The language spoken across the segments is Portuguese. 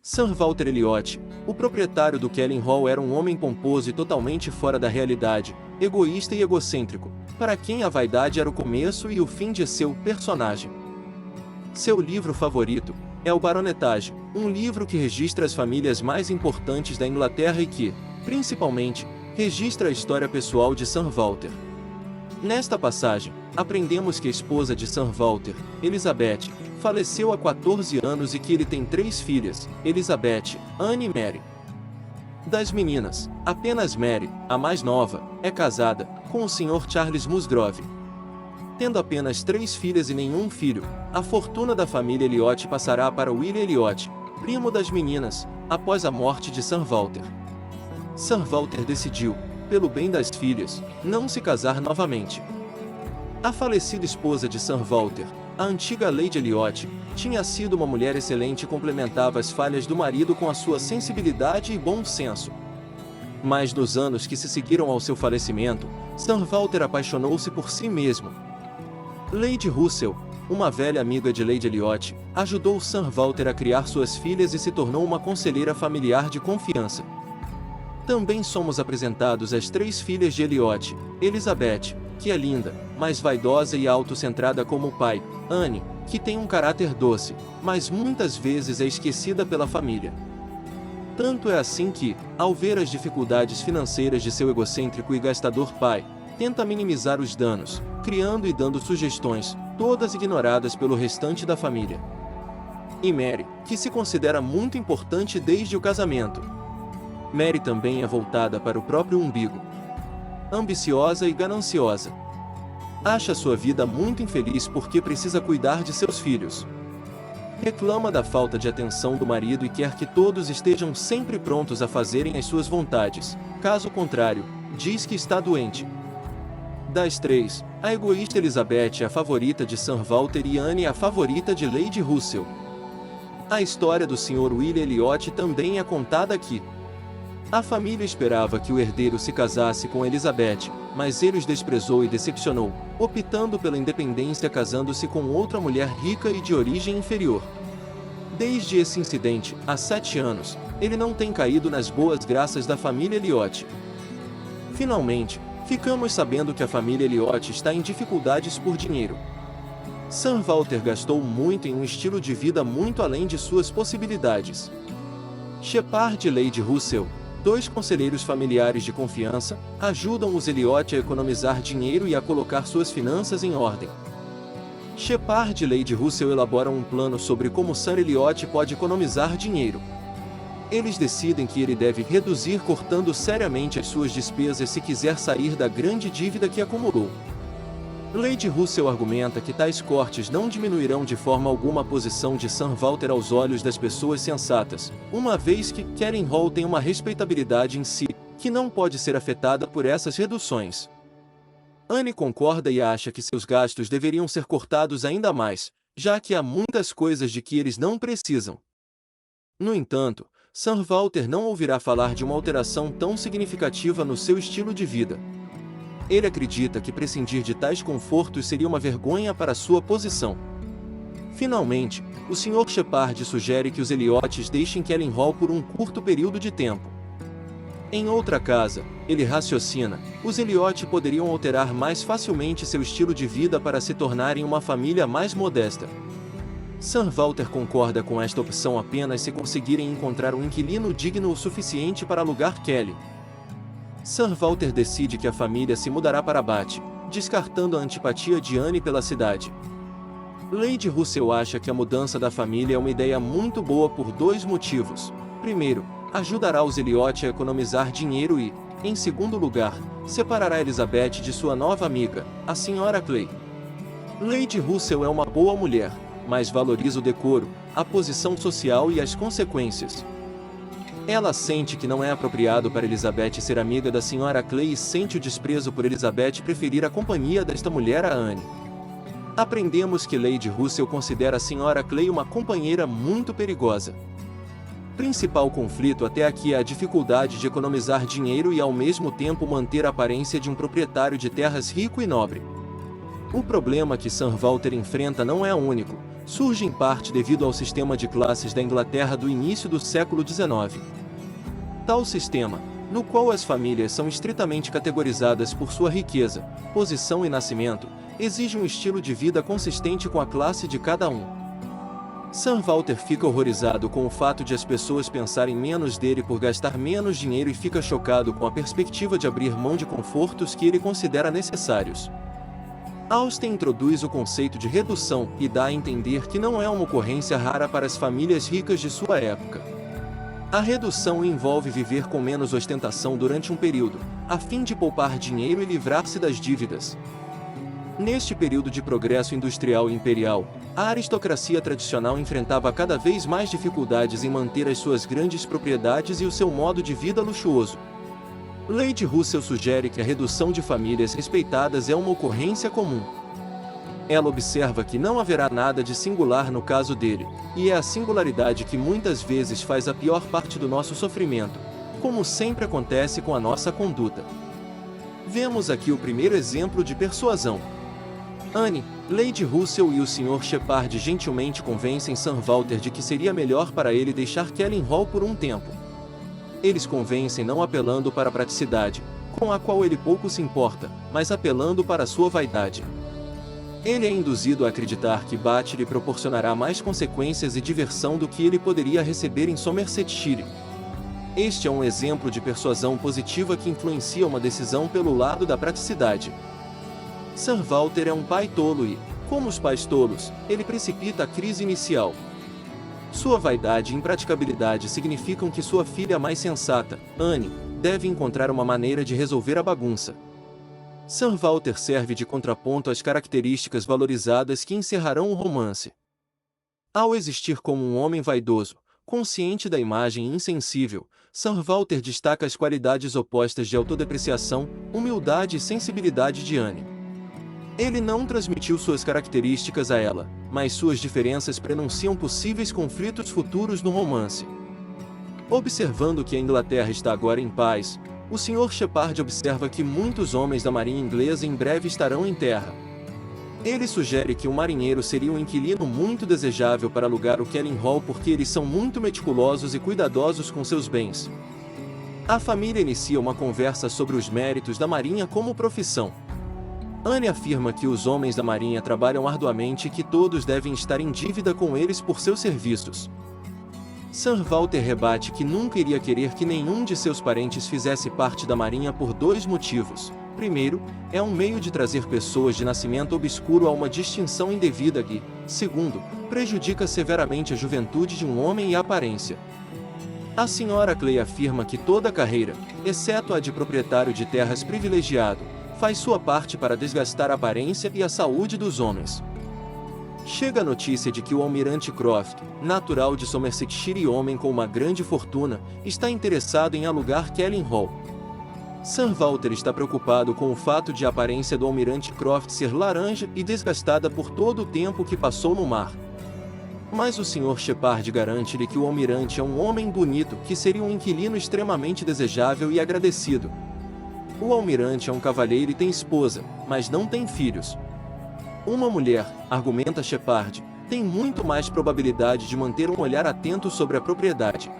Sir Walter Elliot, o proprietário do Kelling Hall, era um homem pomposo e totalmente fora da realidade, egoísta e egocêntrico, para quem a vaidade era o começo e o fim de seu personagem. Seu livro favorito é o Baronetage, um livro que registra as famílias mais importantes da Inglaterra e que, principalmente, registra a história pessoal de Sir Walter. Nesta passagem, aprendemos que a esposa de Sir Walter, Elizabeth, faleceu há 14 anos e que ele tem 3 filhas, Elizabeth, Anne e Mary. Das meninas, apenas Mary, a mais nova, é casada com o Sr. Charles Musgrove. Tendo apenas 3 filhas e nenhum filho, a fortuna da família Elliot passará para William Elliot, primo das meninas, após a morte de Sir Walter. Sir Walter decidiu, pelo bem das filhas, não se casar novamente. A falecida esposa de Sir Walter, a antiga Lady Elliot, tinha sido uma mulher excelente e complementava as falhas do marido com a sua sensibilidade e bom senso. Mas nos anos que se seguiram ao seu falecimento, Sir Walter apaixonou-se por si mesmo. Lady Russell, uma velha amiga de Lady Elliot, ajudou Sir Walter a criar suas filhas e se tornou uma conselheira familiar de confiança. Também somos apresentados as 3 filhas de Elliot, Elizabeth, que é linda, mas vaidosa e autocentrada como o pai, Anne, que tem um caráter doce, mas muitas vezes é esquecida pela família. Tanto é assim que, ao ver as dificuldades financeiras de seu egocêntrico e gastador pai, tenta minimizar os danos, criando e dando sugestões, todas ignoradas pelo restante da família. E Mary, que se considera muito importante desde o casamento. Mary também é voltada para o próprio umbigo. Ambiciosa e gananciosa. Acha sua vida muito infeliz porque precisa cuidar de seus filhos. Reclama da falta de atenção do marido e quer que todos estejam sempre prontos a fazerem as suas vontades. Caso contrário, diz que está doente. Das 3, a egoísta Elizabeth é a favorita de Sir Walter e Anne é a favorita de Lady Russell. A história do Sr. William Elliot também é contada aqui. A família esperava que o herdeiro se casasse com Elizabeth, mas ele os desprezou e decepcionou, optando pela independência casando-se com outra mulher rica e de origem inferior. Desde esse incidente, há 7 anos, ele não tem caído nas boas graças da família Elliot. Finalmente, ficamos sabendo que a família Elliot está em dificuldades por dinheiro. Sir Walter gastou muito em um estilo de vida muito além de suas possibilidades. Shepard e Lady Russell, 2 conselheiros familiares de confiança, ajudam os Elliot a economizar dinheiro e a colocar suas finanças em ordem. Shepard e Lady Russell elaboram um plano sobre como Sir Elliot pode economizar dinheiro. Eles decidem que ele deve reduzir cortando seriamente as suas despesas se quiser sair da grande dívida que acumulou. Lady Russell argumenta que tais cortes não diminuirão de forma alguma a posição de Sir Walter aos olhos das pessoas sensatas, uma vez que Kelling Hall tem uma respeitabilidade em si, que não pode ser afetada por essas reduções. Anne concorda e acha que seus gastos deveriam ser cortados ainda mais, já que há muitas coisas de que eles não precisam. No entanto, Sir Walter não ouvirá falar de uma alteração tão significativa no seu estilo de vida. Ele acredita que prescindir de tais confortos seria uma vergonha para sua posição. Finalmente, o Sr. Shepard sugere que os Elliots deixem Kelling Hall por um curto período de tempo. Em outra casa, ele raciocina, os Elliot poderiam alterar mais facilmente seu estilo de vida para se tornarem uma família mais modesta. Sir Walter concorda com esta opção apenas se conseguirem encontrar um inquilino digno o suficiente para alugar Kelly. Sir Walter decide que a família se mudará para Bath, descartando a antipatia de Anne pela cidade. Lady Russell acha que a mudança da família é uma ideia muito boa por 2 motivos. Primeiro, ajudará os Elliot a economizar dinheiro e, em segundo lugar, separará Elizabeth de sua nova amiga, a Sra. Clay. Lady Russell é uma boa mulher, mas valoriza o decoro, a posição social e as consequências. Ela sente que não é apropriado para Elizabeth ser amiga da Sra. Clay e sente o desprezo por Elizabeth preferir a companhia desta mulher a Anne. Aprendemos que Lady Russell considera a Sra. Clay uma companheira muito perigosa. Principal conflito até aqui é a dificuldade de economizar dinheiro e ao mesmo tempo manter a aparência de um proprietário de terras rico e nobre. O problema que Sir Walter enfrenta não é único, surge em parte devido ao sistema de classes da Inglaterra do início do século XIX. Tal sistema, no qual as famílias são estritamente categorizadas por sua riqueza, posição e nascimento, exige um estilo de vida consistente com a classe de cada um. Sir Walter fica horrorizado com o fato de as pessoas pensarem menos dele por gastar menos dinheiro e fica chocado com a perspectiva de abrir mão de confortos que ele considera necessários. Austen introduz o conceito de redução e dá a entender que não é uma ocorrência rara para as famílias ricas de sua época. A redução envolve viver com menos ostentação durante um período, a fim de poupar dinheiro e livrar-se das dívidas. Neste período de progresso industrial e imperial, a aristocracia tradicional enfrentava cada vez mais dificuldades em manter as suas grandes propriedades e o seu modo de vida luxuoso. Lady Russell sugere que a redução de famílias respeitadas é uma ocorrência comum. Ela observa que não haverá nada de singular no caso dele, e é a singularidade que muitas vezes faz a pior parte do nosso sofrimento, como sempre acontece com a nossa conduta. Vemos aqui o primeiro exemplo de persuasão. Anne, Lady Russell e o Sr. Shepard gentilmente convencem Sir Walter de que seria melhor para ele deixar Kelling Hall por um tempo. Eles convencem não apelando para a praticidade, com a qual ele pouco se importa, mas apelando para a sua vaidade. Ele é induzido a acreditar que Bath lhe proporcionará mais consequências e diversão do que ele poderia receber em Somersetshire. Este é um exemplo de persuasão positiva que influencia uma decisão pelo lado da praticidade. Sir Walter é um pai tolo e, como os pais tolos, ele precipita a crise inicial. Sua vaidade e impraticabilidade significam que sua filha mais sensata, Anne, deve encontrar uma maneira de resolver a bagunça. Sir Walter serve de contraponto às características valorizadas que encerrarão o romance. Ao existir como um homem vaidoso, consciente da imagem e insensível, Sir Walter destaca as qualidades opostas de autodepreciação, humildade e sensibilidade de Anne. Ele não transmitiu suas características a ela, mas suas diferenças prenunciam possíveis conflitos futuros no romance. Observando que a Inglaterra está agora em paz, o Sr. Shepard observa que muitos homens da marinha inglesa em breve estarão em terra. Ele sugere que um marinheiro seria um inquilino muito desejável para alugar o Kelling Hall porque eles são muito meticulosos e cuidadosos com seus bens. A família inicia uma conversa sobre os méritos da marinha como profissão. Anne afirma que os homens da marinha trabalham arduamente e que todos devem estar em dívida com eles por seus serviços. Sir Walter rebate que nunca iria querer que nenhum de seus parentes fizesse parte da marinha por dois motivos. Primeiro, é um meio de trazer pessoas de nascimento obscuro a uma distinção indevida e, segundo, prejudica severamente a juventude de um homem e a aparência. A Sra. Clay afirma que toda a carreira, exceto a de proprietário de terras privilegiado, faz sua parte para desgastar a aparência e a saúde dos homens. Chega a notícia de que o almirante Croft, natural de Somersetshire e homem com uma grande fortuna, está interessado em alugar Kelling Hall. Sir Walter está preocupado com o fato de a aparência do almirante Croft ser laranja e desgastada por todo o tempo que passou no mar. Mas o Sr. Shepard garante-lhe que o almirante é um homem bonito que seria um inquilino extremamente desejável e agradecido. O almirante é um cavalheiro e tem esposa, mas não tem filhos. Uma mulher, argumenta Shepard, tem muito mais probabilidade de manter um olhar atento sobre a propriedade.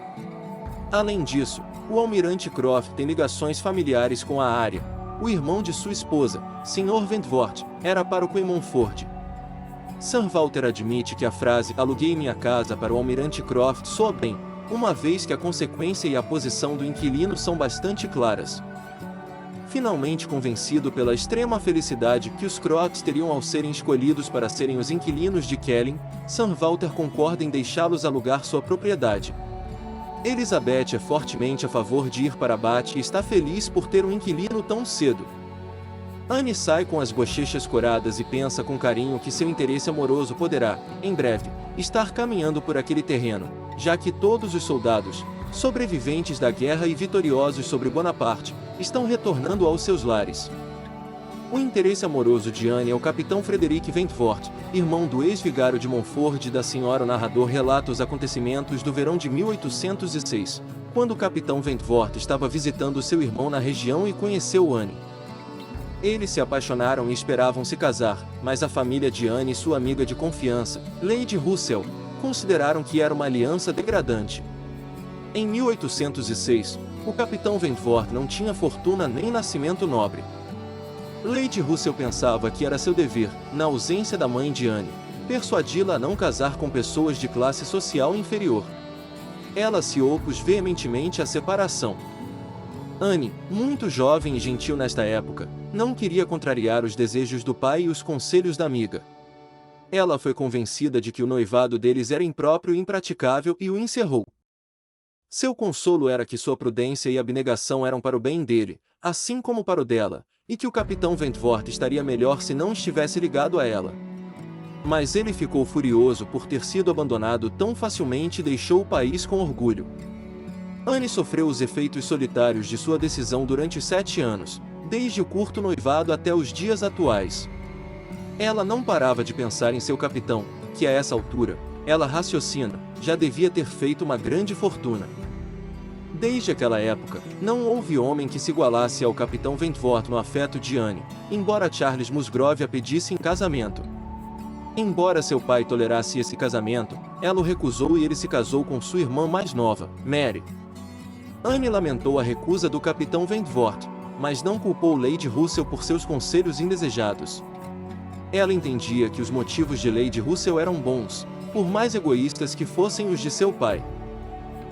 Além disso, o almirante Croft tem ligações familiares com a área. O irmão de sua esposa, Sr. Wentworth, era pároco em Montford. Sir Walter admite que a frase "aluguei minha casa para o almirante Croft" soa bem, uma vez que a consequência e a posição do inquilino são bastante claras. Finalmente convencido pela extrema felicidade que os Crofts teriam ao serem escolhidos para serem os inquilinos de Kelling, Sir Walter concorda em deixá-los alugar sua propriedade. Elizabeth é fortemente a favor de ir para Bath e está feliz por ter um inquilino tão cedo. Anne sai com as bochechas coradas e pensa com carinho que seu interesse amoroso poderá, em breve, estar caminhando por aquele terreno, já que todos os soldados, sobreviventes da guerra e vitoriosos sobre Bonaparte, estão retornando aos seus lares. O interesse amoroso de Anne é o capitão Frederick Wentworth, irmão do ex-vigário de Montford e da senhora. O narrador relata os acontecimentos do verão de 1806, quando o capitão Wentworth estava visitando seu irmão na região e conheceu Anne. Eles se apaixonaram e esperavam se casar, mas a família de Anne e sua amiga de confiança, Lady Russell, consideraram que era uma aliança degradante. Em 1806, o capitão Wentworth não tinha fortuna nem nascimento nobre. Lady Russell pensava que era seu dever, na ausência da mãe de Anne, persuadi-la a não casar com pessoas de classe social inferior. Ela se opôs veementemente à separação. Anne, muito jovem e gentil nesta época, não queria contrariar os desejos do pai e os conselhos da amiga. Ela foi convencida de que o noivado deles era impróprio e impraticável e o encerrou. Seu consolo era que sua prudência e abnegação eram para o bem dele, assim como para o dela, e que o capitão Wentworth estaria melhor se não estivesse ligado a ela. Mas ele ficou furioso por ter sido abandonado tão facilmente e deixou o país com orgulho. Anne sofreu os efeitos solitários de sua decisão durante 7 anos, desde o curto noivado até os dias atuais. Ela não parava de pensar em seu capitão, que a essa altura, ela raciocina, já devia ter feito uma grande fortuna. Desde aquela época, não houve homem que se igualasse ao capitão Wentworth no afeto de Anne, embora Charles Musgrove a pedisse em casamento. Embora seu pai tolerasse esse casamento, ela o recusou e ele se casou com sua irmã mais nova, Mary. Anne lamentou a recusa do capitão Wentworth, mas não culpou Lady Russell por seus conselhos indesejados. Ela entendia que os motivos de Lady Russell eram bons, por mais egoístas que fossem os de seu pai.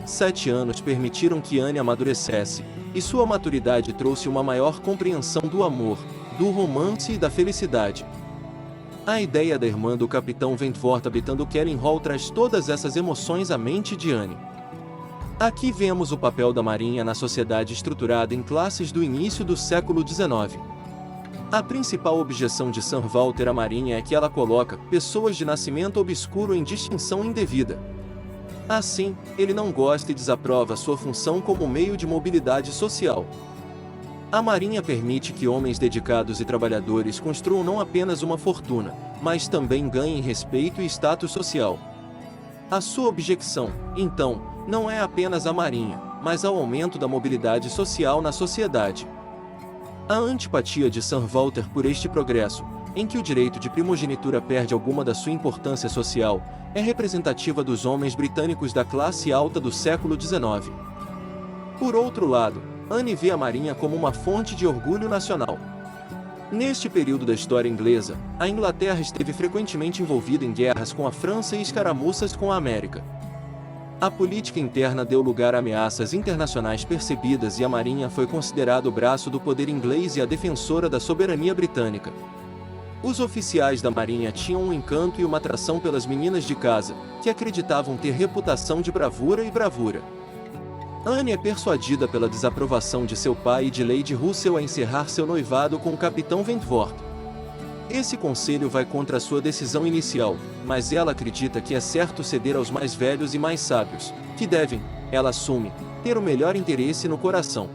7 anos permitiram que Anne amadurecesse, e sua maturidade trouxe uma maior compreensão do amor, do romance e da felicidade. A ideia da irmã do capitão Wentworth habitando Kelling Hall traz todas essas emoções à mente de Anne. Aqui vemos o papel da Marinha na sociedade estruturada em classes do início do século XIX. A principal objeção de Sir Walter à Marinha é que ela coloca pessoas de nascimento obscuro em distinção indevida. Assim, ele não gosta e desaprova sua função como meio de mobilidade social. A Marinha permite que homens dedicados e trabalhadores construam não apenas uma fortuna, mas também ganhem respeito e status social. A sua objeção, então, não é apenas à Marinha, mas ao aumento da mobilidade social na sociedade. A antipatia de Sir Walter por este progresso, em que o direito de primogenitura perde alguma da sua importância social, é representativa dos homens britânicos da classe alta do século XIX. Por outro lado, Anne vê a Marinha como uma fonte de orgulho nacional. Neste período da história inglesa, a Inglaterra esteve frequentemente envolvida em guerras com a França e escaramuças com a América. A política interna deu lugar a ameaças internacionais percebidas e a Marinha foi considerada o braço do poder inglês e a defensora da soberania britânica. Os oficiais da Marinha tinham um encanto e uma atração pelas meninas de casa, que acreditavam ter reputação de bravura e bravura. Anne é persuadida pela desaprovação de seu pai e de Lady Russell a encerrar seu noivado com o capitão Wentworth. Esse conselho vai contra a sua decisão inicial, mas ela acredita que é certo ceder aos mais velhos e mais sábios, que devem, ela assume, ter o melhor interesse no coração.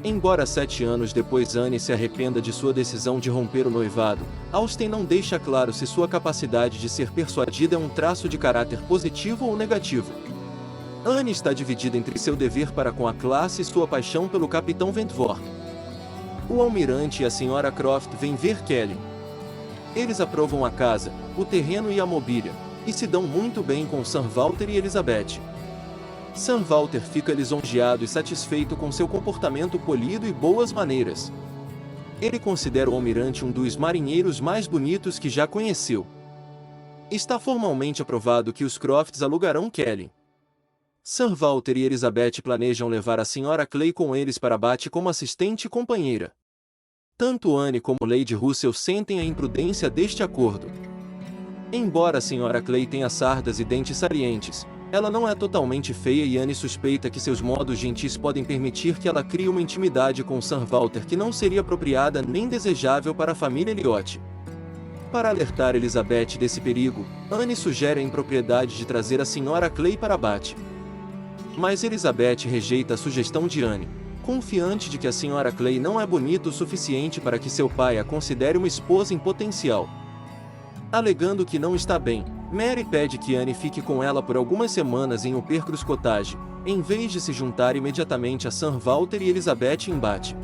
Embora 7 anos depois Anne se arrependa de sua decisão de romper o noivado, Austen não deixa claro se sua capacidade de ser persuadida é um traço de caráter positivo ou negativo. Anne está dividida entre seu dever para com a classe e sua paixão pelo capitão Wentworth. O almirante e a senhora Croft vêm ver Kelly. Eles aprovam a casa, o terreno e a mobília, e se dão muito bem com Sir Walter e Elizabeth. Sir Walter fica lisonjeado e satisfeito com seu comportamento polido e boas maneiras. Ele considera o almirante um dos marinheiros mais bonitos que já conheceu. Está formalmente aprovado que os Crofts alugarão Kelly. Sir Walter e Elizabeth planejam levar a Sra. Clay com eles para Bath como assistente e companheira. Tanto Anne como Lady Russell sentem a imprudência deste acordo. Embora a Sra. Clay tenha sardas e dentes salientes, ela não é totalmente feia e Anne suspeita que seus modos gentis podem permitir que ela crie uma intimidade com Sir Walter que não seria apropriada nem desejável para a família Elliot. Para alertar Elizabeth desse perigo, Anne sugere a impropriedade de trazer a Sra. Clay para Bath. Mas Elizabeth rejeita a sugestão de Anne, confiante de que a Sra. Clay não é bonita o suficiente para que seu pai a considere uma esposa em potencial. Alegando que não está bem, Mary pede que Anne fique com ela por algumas semanas em Uppercross Cottage, em vez de se juntar imediatamente a Sir Walter e Elizabeth em Bath.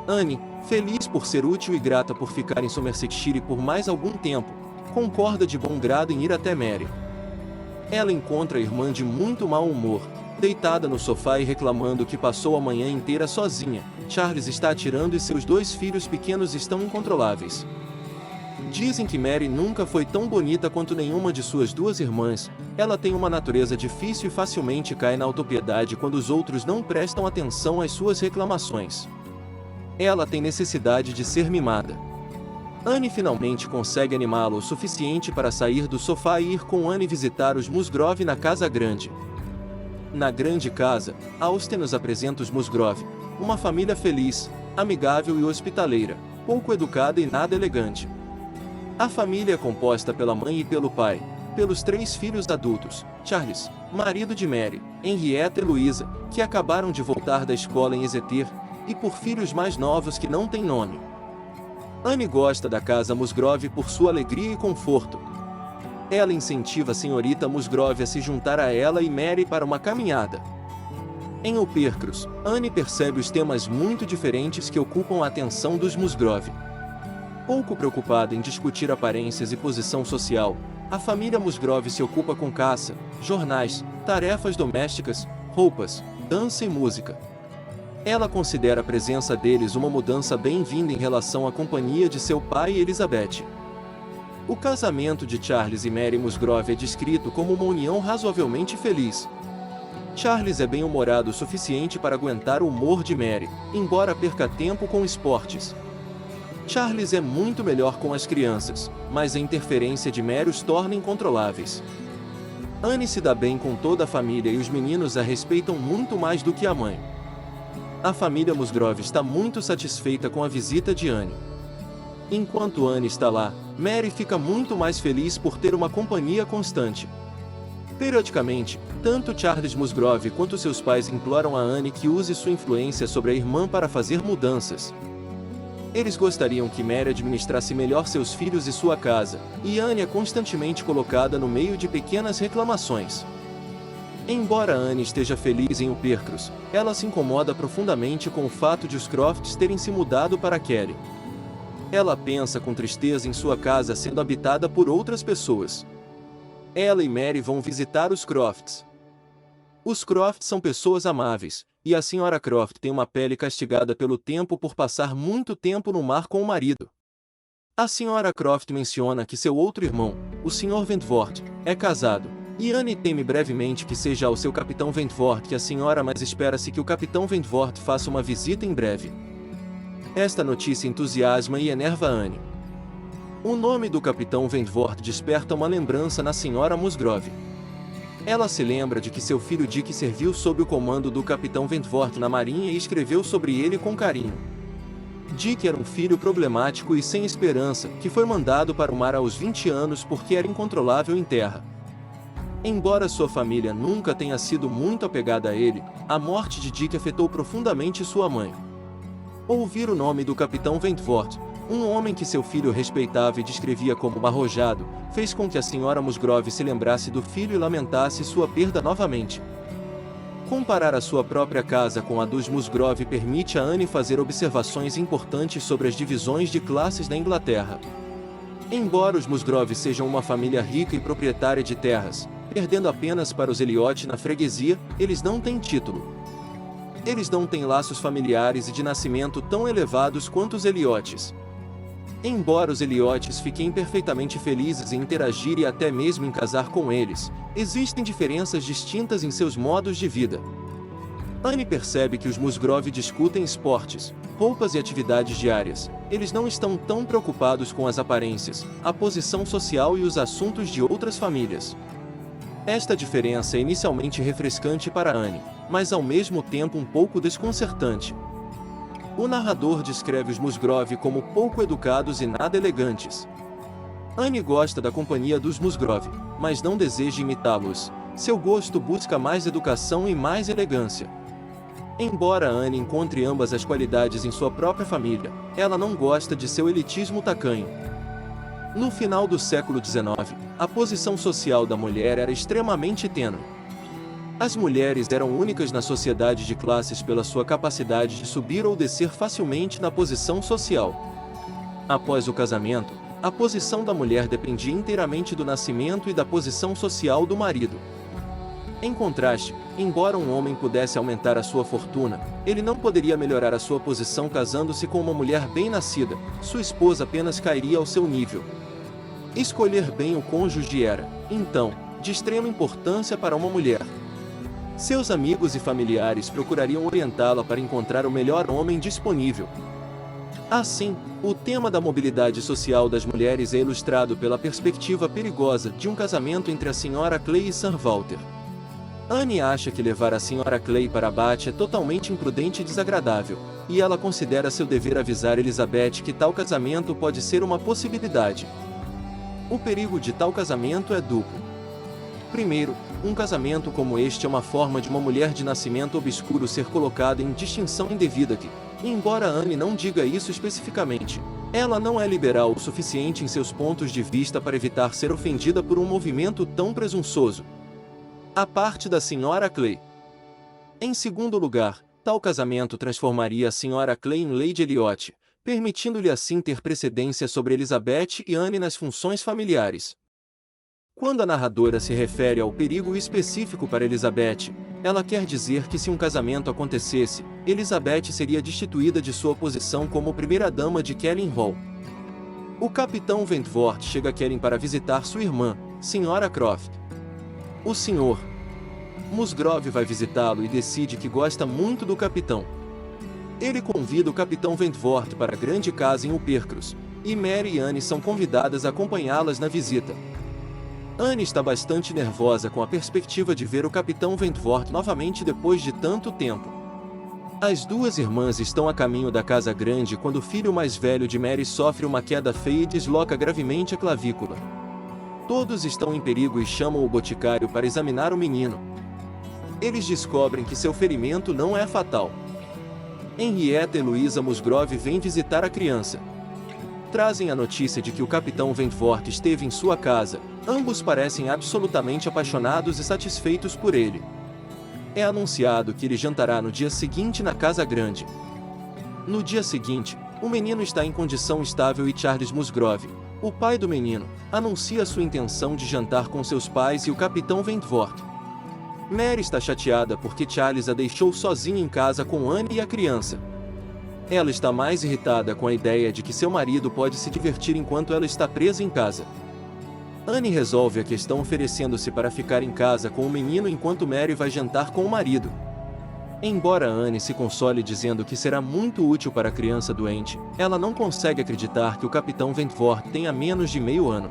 Anne, Feliz por ser útil e grata por ficar em Somersetshire por mais algum tempo, concorda de bom grado em ir até Mary. Ela encontra a irmã de muito mau humor, deitada no sofá e reclamando que passou a manhã inteira sozinha. Charles está atirando e seus 2 filhos pequenos estão incontroláveis. Dizem que Mary nunca foi tão bonita quanto nenhuma de suas 2 irmãs. Ela tem uma natureza difícil e facilmente cai na autopiedade quando os outros não prestam atenção às suas reclamações. Ela tem necessidade de ser mimada. Anne finalmente consegue animá-lo o suficiente para sair do sofá e ir com Anne visitar os Musgrove na casa grande. Na grande casa, Austen nos apresenta os Musgrove, uma família feliz, amigável e hospitaleira, pouco educada e nada elegante. A família é composta pela mãe e pelo pai, pelos 3 filhos adultos, Charles, marido de Mary, Henrietta e Louisa, que acabaram de voltar da escola em Exeter, e por filhos mais novos que não têm nome. Anne gosta da casa Musgrove por sua alegria e conforto. Ela incentiva a senhorita Musgrove a se juntar a ela e Mary para uma caminhada. Em Uppercross, Anne percebe os temas muito diferentes que ocupam a atenção dos Musgrove. Pouco preocupada em discutir aparências e posição social, a família Musgrove se ocupa com caça, jornais, tarefas domésticas, roupas, dança e música. Ela considera a presença deles uma mudança bem-vinda em relação à companhia de seu pai e Elizabeth. O casamento de Charles e Mary Musgrove é descrito como uma união razoavelmente feliz. Charles é bem-humorado o suficiente para aguentar o humor de Mary, embora perca tempo com esportes. Charles é muito melhor com as crianças, mas a interferência de Mary os torna incontroláveis. Anne se dá bem com toda a família e os meninos a respeitam muito mais do que a mãe. A família Musgrove está muito satisfeita com a visita de Anne. Enquanto Anne está lá, Mary fica muito mais feliz por ter uma companhia constante. Periodicamente, tanto Charles Musgrove quanto seus pais imploram a Anne que use sua influência sobre a irmã para fazer mudanças. Eles gostariam que Mary administrasse melhor seus filhos e sua casa, e Anne é constantemente colocada no meio de pequenas reclamações. Embora Anne esteja feliz em Uppercross, ela se incomoda profundamente com o fato de os Crofts terem se mudado para Kerry. Ela pensa com tristeza em sua casa sendo habitada por outras pessoas. Ela e Mary vão visitar os Crofts. Os Crofts são pessoas amáveis, e a Sra. Croft tem uma pele castigada pelo tempo por passar muito tempo no mar com o marido. A Sra. Croft menciona que seu outro irmão, o Sr. Wentworth, é casado, e Anne teme brevemente que seja ao seu Capitão Wentworth que a senhora, mas espera-se que o Capitão Wentworth faça uma visita em breve. Esta notícia entusiasma e enerva Anne. O nome do Capitão Wentworth desperta uma lembrança na Sra. Musgrove. Ela se lembra de que seu filho Dick serviu sob o comando do Capitão Wentworth na marinha e escreveu sobre ele com carinho. Dick era um filho problemático e sem esperança, que foi mandado para o mar aos 20 anos porque era incontrolável em terra. Embora sua família nunca tenha sido muito apegada a ele, a morte de Dick afetou profundamente sua mãe. Ouvir o nome do Capitão Wentworth, um homem que seu filho respeitava e descrevia como arrojado, fez com que a Sra. Musgrove se lembrasse do filho e lamentasse sua perda novamente. Comparar a sua própria casa com a dos Musgrove permite a Anne fazer observações importantes sobre as divisões de classes da Inglaterra. Embora os Musgrove sejam uma família rica e proprietária de terras, perdendo apenas para os Elliot na freguesia, eles não têm título. Eles não têm laços familiares e de nascimento tão elevados quanto os Elliots. Embora os Elliots fiquem perfeitamente felizes em interagir e até mesmo em casar com eles, existem diferenças distintas em seus modos de vida. Anne percebe que os Musgrove discutem esportes, roupas e atividades diárias. Eles não estão tão preocupados com as aparências, a posição social e os assuntos de outras famílias. Esta diferença é inicialmente refrescante para Anne, mas ao mesmo tempo um pouco desconcertante. O narrador descreve os Musgrove como pouco educados e nada elegantes. Anne gosta da companhia dos Musgrove, mas não deseja imitá-los. Seu gosto busca mais educação e mais elegância. Embora Anne encontre ambas as qualidades em sua própria família, ela não gosta de seu elitismo tacanho. No final do século XIX, a posição social da mulher era extremamente tênue. As mulheres eram únicas na sociedade de classes pela sua capacidade de subir ou descer facilmente na posição social. Após o casamento, a posição da mulher dependia inteiramente do nascimento e da posição social do marido. Em contraste, embora um homem pudesse aumentar a sua fortuna, ele não poderia melhorar a sua posição casando-se com uma mulher bem-nascida, sua esposa apenas cairia ao seu nível. Escolher bem o cônjuge era, então, de extrema importância para uma mulher. Seus amigos e familiares procurariam orientá-la para encontrar o melhor homem disponível. Assim, o tema da mobilidade social das mulheres é ilustrado pela perspectiva perigosa de um casamento entre a Sra. Clay e Sir Walter. Anne acha que levar a Sra. Clay para abate é totalmente imprudente e desagradável, e ela considera seu dever avisar Elizabeth que tal casamento pode ser uma possibilidade. O perigo de tal casamento é duplo. Primeiro, um casamento como este é uma forma de uma mulher de nascimento obscuro ser colocada em distinção indevida que, embora Anne não diga isso especificamente, ela não é liberal o suficiente em seus pontos de vista para evitar ser ofendida por um movimento tão presunçoso. A parte da Sra. Clay. Em segundo lugar, tal casamento transformaria a Sra. Clay em Lady Elliot, permitindo-lhe assim ter precedência sobre Elizabeth e Anne nas funções familiares. Quando a narradora se refere ao perigo específico para Elizabeth, ela quer dizer que se um casamento acontecesse, Elizabeth seria destituída de sua posição como primeira-dama de Kelly's Hall. O capitão Wentworth chega a Kelly para visitar sua irmã, Sra. Croft. O Sr. Musgrove vai visitá-lo e decide que gosta muito do capitão. Ele convida o capitão Wentworth para a grande casa em Uppercross, e Mary e Anne são convidadas a acompanhá-las na visita. Anne está bastante nervosa com a perspectiva de ver o capitão Wentworth novamente depois de tanto tempo. As duas irmãs estão a caminho da casa grande quando o filho mais velho de Mary sofre uma queda feia e desloca gravemente a clavícula. Todos estão em perigo e chamam o boticário para examinar o menino. Eles descobrem que seu ferimento não é fatal. Henrietta e Louisa Musgrove vêm visitar a criança. Trazem a notícia de que o capitão Wentworth esteve em sua casa. Ambos parecem absolutamente apaixonados e satisfeitos por ele. É anunciado que ele jantará no dia seguinte na casa grande. No dia seguinte, o menino está em condição estável e Charles Musgrove, o pai do menino, anuncia sua intenção de jantar com seus pais e o capitão Wentworth. Mary está chateada porque Charles a deixou sozinha em casa com Anne e a criança. Ela está mais irritada com a ideia de que seu marido pode se divertir enquanto ela está presa em casa. Anne resolve a questão oferecendo-se para ficar em casa com o menino enquanto Mary vai jantar com o marido. Embora Anne se console dizendo que será muito útil para a criança doente, ela não consegue acreditar que o capitão Wentworth tenha menos de meio ano.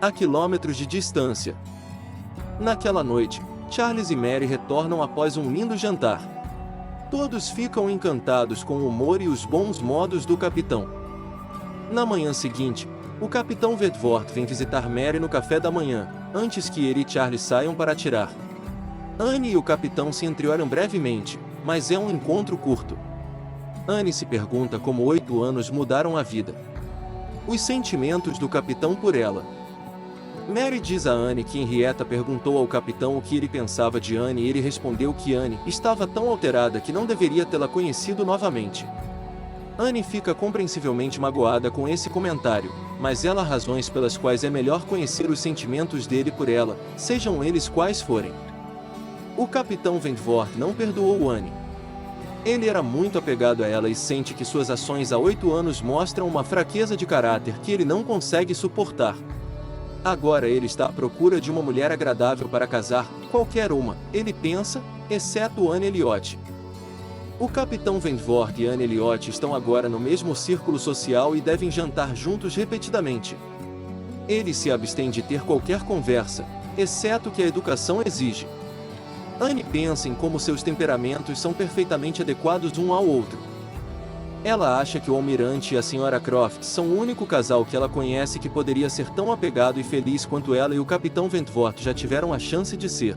A quilômetros de distância. Naquela noite, Charles e Mary retornam após um lindo jantar. Todos ficam encantados com o humor e os bons modos do capitão. Na manhã seguinte, o capitão Wentworth vem visitar Mary no café da manhã, antes que ele e Charles saiam para atirar. Anne e o capitão se entreolham brevemente, mas é um encontro curto. Anne se pergunta como 8 anos mudaram a vida. Os sentimentos do capitão por ela. Mary diz a Anne que Henrietta perguntou ao capitão o que ele pensava de Anne e ele respondeu que Anne estava tão alterada que não deveria tê-la conhecido novamente. Anne fica compreensivelmente magoada com esse comentário, mas ela há razões pelas quais é melhor conhecer os sentimentos dele por ela, sejam eles quais forem. O capitão Wentworth não perdoou Anne. Ele era muito apegado a ela e sente que suas ações há 8 anos mostram uma fraqueza de caráter que ele não consegue suportar. Agora ele está à procura de uma mulher agradável para casar, qualquer uma, ele pensa, exceto Anne Elliot. O capitão Wentworth e Anne Elliot estão agora no mesmo círculo social e devem jantar juntos repetidamente. Ele se abstém de ter qualquer conversa, exceto que a educação exige. Anne pensa em como seus temperamentos são perfeitamente adequados um ao outro. Ela acha que o almirante e a Sra. Croft são o único casal que ela conhece que poderia ser tão apegado e feliz quanto ela e o capitão Wentworth já tiveram a chance de ser.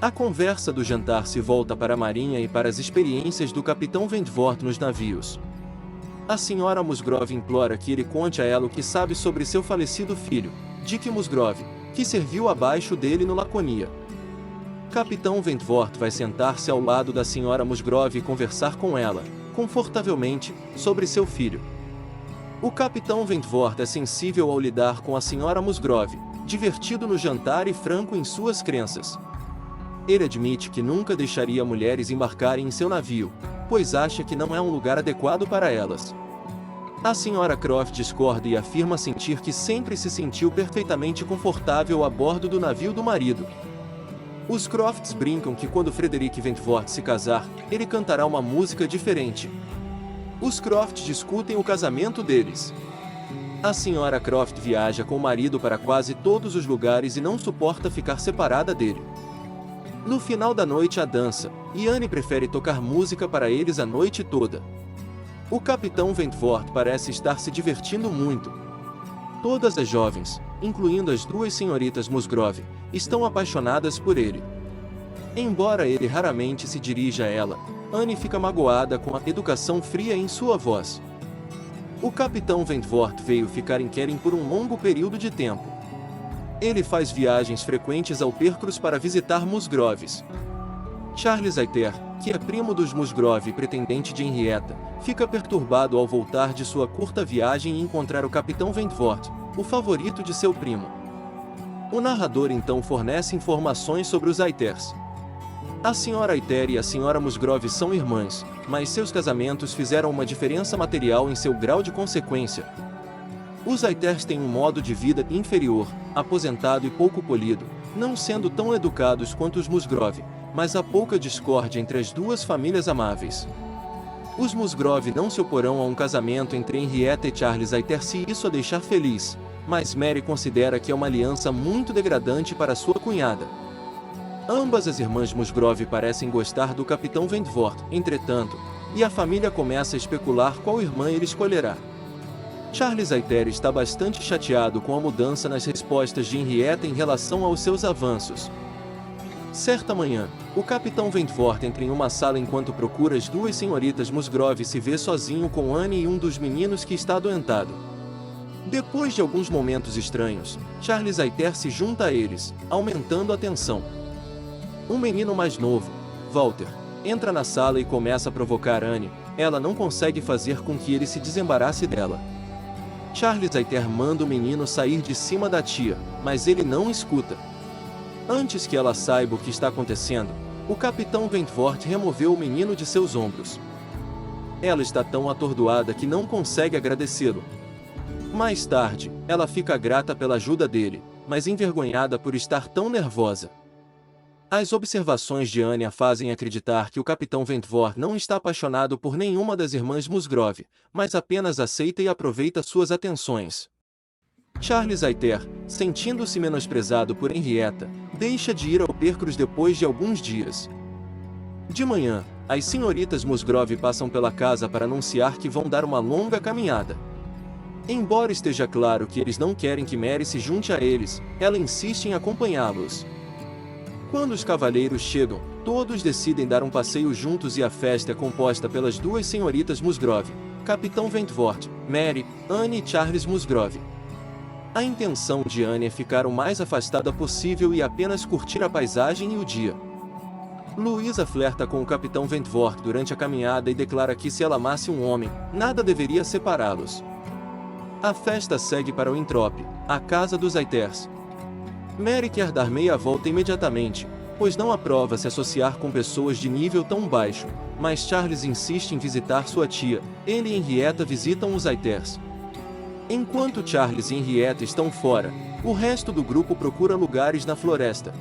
A conversa do jantar se volta para a marinha e para as experiências do Capitão Wentworth nos navios. A senhora Musgrove implora que ele conte a ela o que sabe sobre seu falecido filho, Dick Musgrove, que serviu abaixo dele no Laconia. Capitão Wentworth vai sentar-se ao lado da senhora Musgrove e conversar com ela, confortavelmente, sobre seu filho. O Capitão Wentworth é sensível ao lidar com a senhora Musgrove, divertido no jantar e franco em suas crenças. Ele admite que nunca deixaria mulheres embarcarem em seu navio, pois acha que não é um lugar adequado para elas. A senhora Croft discorda e afirma sentir que sempre se sentiu perfeitamente confortável a bordo do navio do marido. Os Crofts brincam que quando Frederick Wentworth se casar, ele cantará uma música diferente. Os Croft discutem o casamento deles. A senhora Croft viaja com o marido para quase todos os lugares e não suporta ficar separada dele. No final da noite há dança, e Anne prefere tocar música para eles a noite toda. O Capitão Wentworth parece estar se divertindo muito. Todas as jovens, incluindo as duas senhoritas Musgrove, estão apaixonadas por ele. Embora ele raramente se dirija a ela, Anne fica magoada com a educação fria em sua voz. O Capitão Wentworth veio ficar em Keren por um longo período de tempo. Ele faz viagens frequentes ao Percrus para visitar Musgroves. Charles Hayter, que é primo dos Musgrove e pretendente de Henrietta, fica perturbado ao voltar de sua curta viagem e encontrar o Capitão Wentworth, o favorito de seu primo. O narrador então fornece informações sobre os Hayters. A senhora Hayter e a senhora Musgrove são irmãs, mas seus casamentos fizeram uma diferença material em seu grau de consequência. Os Hayters têm um modo de vida inferior, aposentado e pouco polido, não sendo tão educados quanto os Musgrove, mas há pouca discórdia entre as duas famílias amáveis. Os Musgrove não se oporão a um casamento entre Henrietta e Charles Hayter se isso a deixar feliz, mas Mary considera que é uma aliança muito degradante para sua cunhada. Ambas as irmãs Musgrove parecem gostar do Capitão Wentworth, entretanto, e a família começa a especular qual irmã ele escolherá. Charles Hayter está bastante chateado com a mudança nas respostas de Henrietta em relação aos seus avanços. Certa manhã, o Capitão Wentworth entra em uma sala enquanto procura as duas senhoritas Musgrove e se vê sozinho com Anne e um dos meninos que está adoentado. Depois de alguns momentos estranhos, Charles Hayter se junta a eles, aumentando a tensão. Um menino mais novo, Walter, entra na sala e começa a provocar Anne. Ela não consegue fazer com que ele se desembarace dela. Charles Hayter manda o menino sair de cima da tia, mas ele não escuta. Antes que ela saiba o que está acontecendo, o Capitão Wentworth removeu o menino de seus ombros. Ela está tão atordoada que não consegue agradecê-lo. Mais tarde, ela fica grata pela ajuda dele, mas envergonhada por estar tão nervosa. As observações de Anne a fazem acreditar que o Capitão Wentworth não está apaixonado por nenhuma das irmãs Musgrove, mas apenas aceita e aproveita suas atenções. Charles Hayter, sentindo-se menosprezado por Henrietta, deixa de ir ao Percrus depois de alguns dias. De manhã, as senhoritas Musgrove passam pela casa para anunciar que vão dar uma longa caminhada. Embora esteja claro que eles não querem que Mary se junte a eles, ela insiste em acompanhá-los. Quando os cavalheiros chegam, todos decidem dar um passeio juntos e a festa é composta pelas duas senhoritas Musgrove, Capitão Wentworth, Mary, Anne e Charles Musgrove. A intenção de Anne é ficar o mais afastada possível e apenas curtir a paisagem e o dia. Louisa flerta com o Capitão Wentworth durante a caminhada e declara que se ela amasse um homem, nada deveria separá-los. A festa segue para Winthrop, a casa dos Hayters. Mary quer dar meia volta imediatamente, pois não aprova se associar com pessoas de nível tão baixo, mas Charles insiste em visitar sua tia. Ele e Henrietta visitam os Hayters. Enquanto Charles e Henrietta estão fora, o resto do grupo procura lugares na floresta.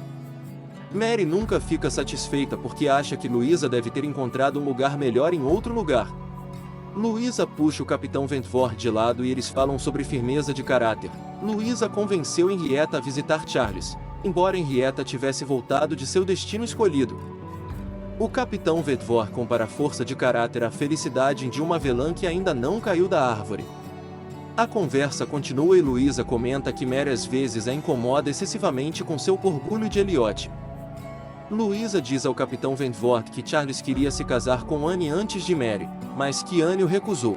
Mary nunca fica satisfeita porque acha que Louisa deve ter encontrado um lugar melhor em outro lugar. Louisa puxa o Capitão Wentworth de lado e eles falam sobre firmeza de caráter. Louisa convenceu Henrietta a visitar Charles, embora Henrietta tivesse voltado de seu destino escolhido. O Capitão Wentworth compara a força de caráter à felicidade de uma avelã que ainda não caiu da árvore. A conversa continua e Louisa comenta que Mary às vezes a incomoda excessivamente com seu orgulho de Eliot. Louisa diz ao Capitão Wentworth que Charles queria se casar com Anne antes de Mary, mas que Anne o recusou.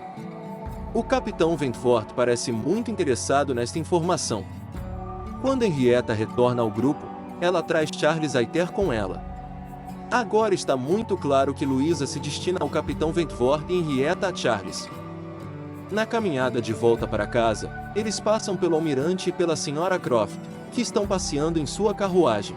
O Capitão Wentworth parece muito interessado nesta informação. Quando Henrietta retorna ao grupo, ela traz Charles a ter com ela. Agora está muito claro que Louisa se destina ao Capitão Wentworth e Henrietta a Charles. Na caminhada de volta para casa, eles passam pelo almirante e pela Sra. Croft, que estão passeando em sua carruagem.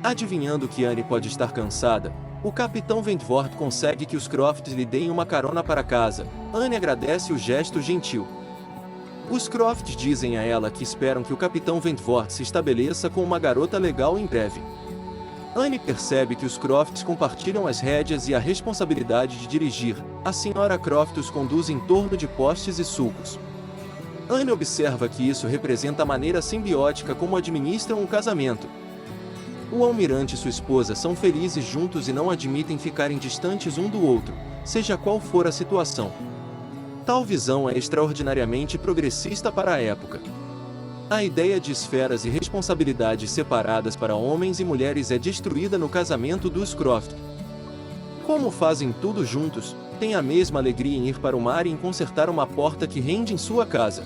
Adivinhando que Anne pode estar cansada, o Capitão Wentworth consegue que os Crofts lhe deem uma carona para casa. Anne agradece o gesto gentil. Os Crofts dizem a ela que esperam que o Capitão Wentworth se estabeleça com uma garota legal em breve. Anne percebe que os Crofts compartilham as rédeas e a responsabilidade de dirigir. A Sra. Croft os conduz em torno de postes e sulcos. Anne observa que isso representa a maneira simbiótica como administram um casamento. O almirante e sua esposa são felizes juntos e não admitem ficarem distantes um do outro, seja qual for a situação. Tal visão é extraordinariamente progressista para a época. A ideia de esferas e responsabilidades separadas para homens e mulheres é destruída no casamento dos Croft. Como fazem tudo juntos, têm a mesma alegria em ir para o mar e em consertar uma porta que rende em sua casa.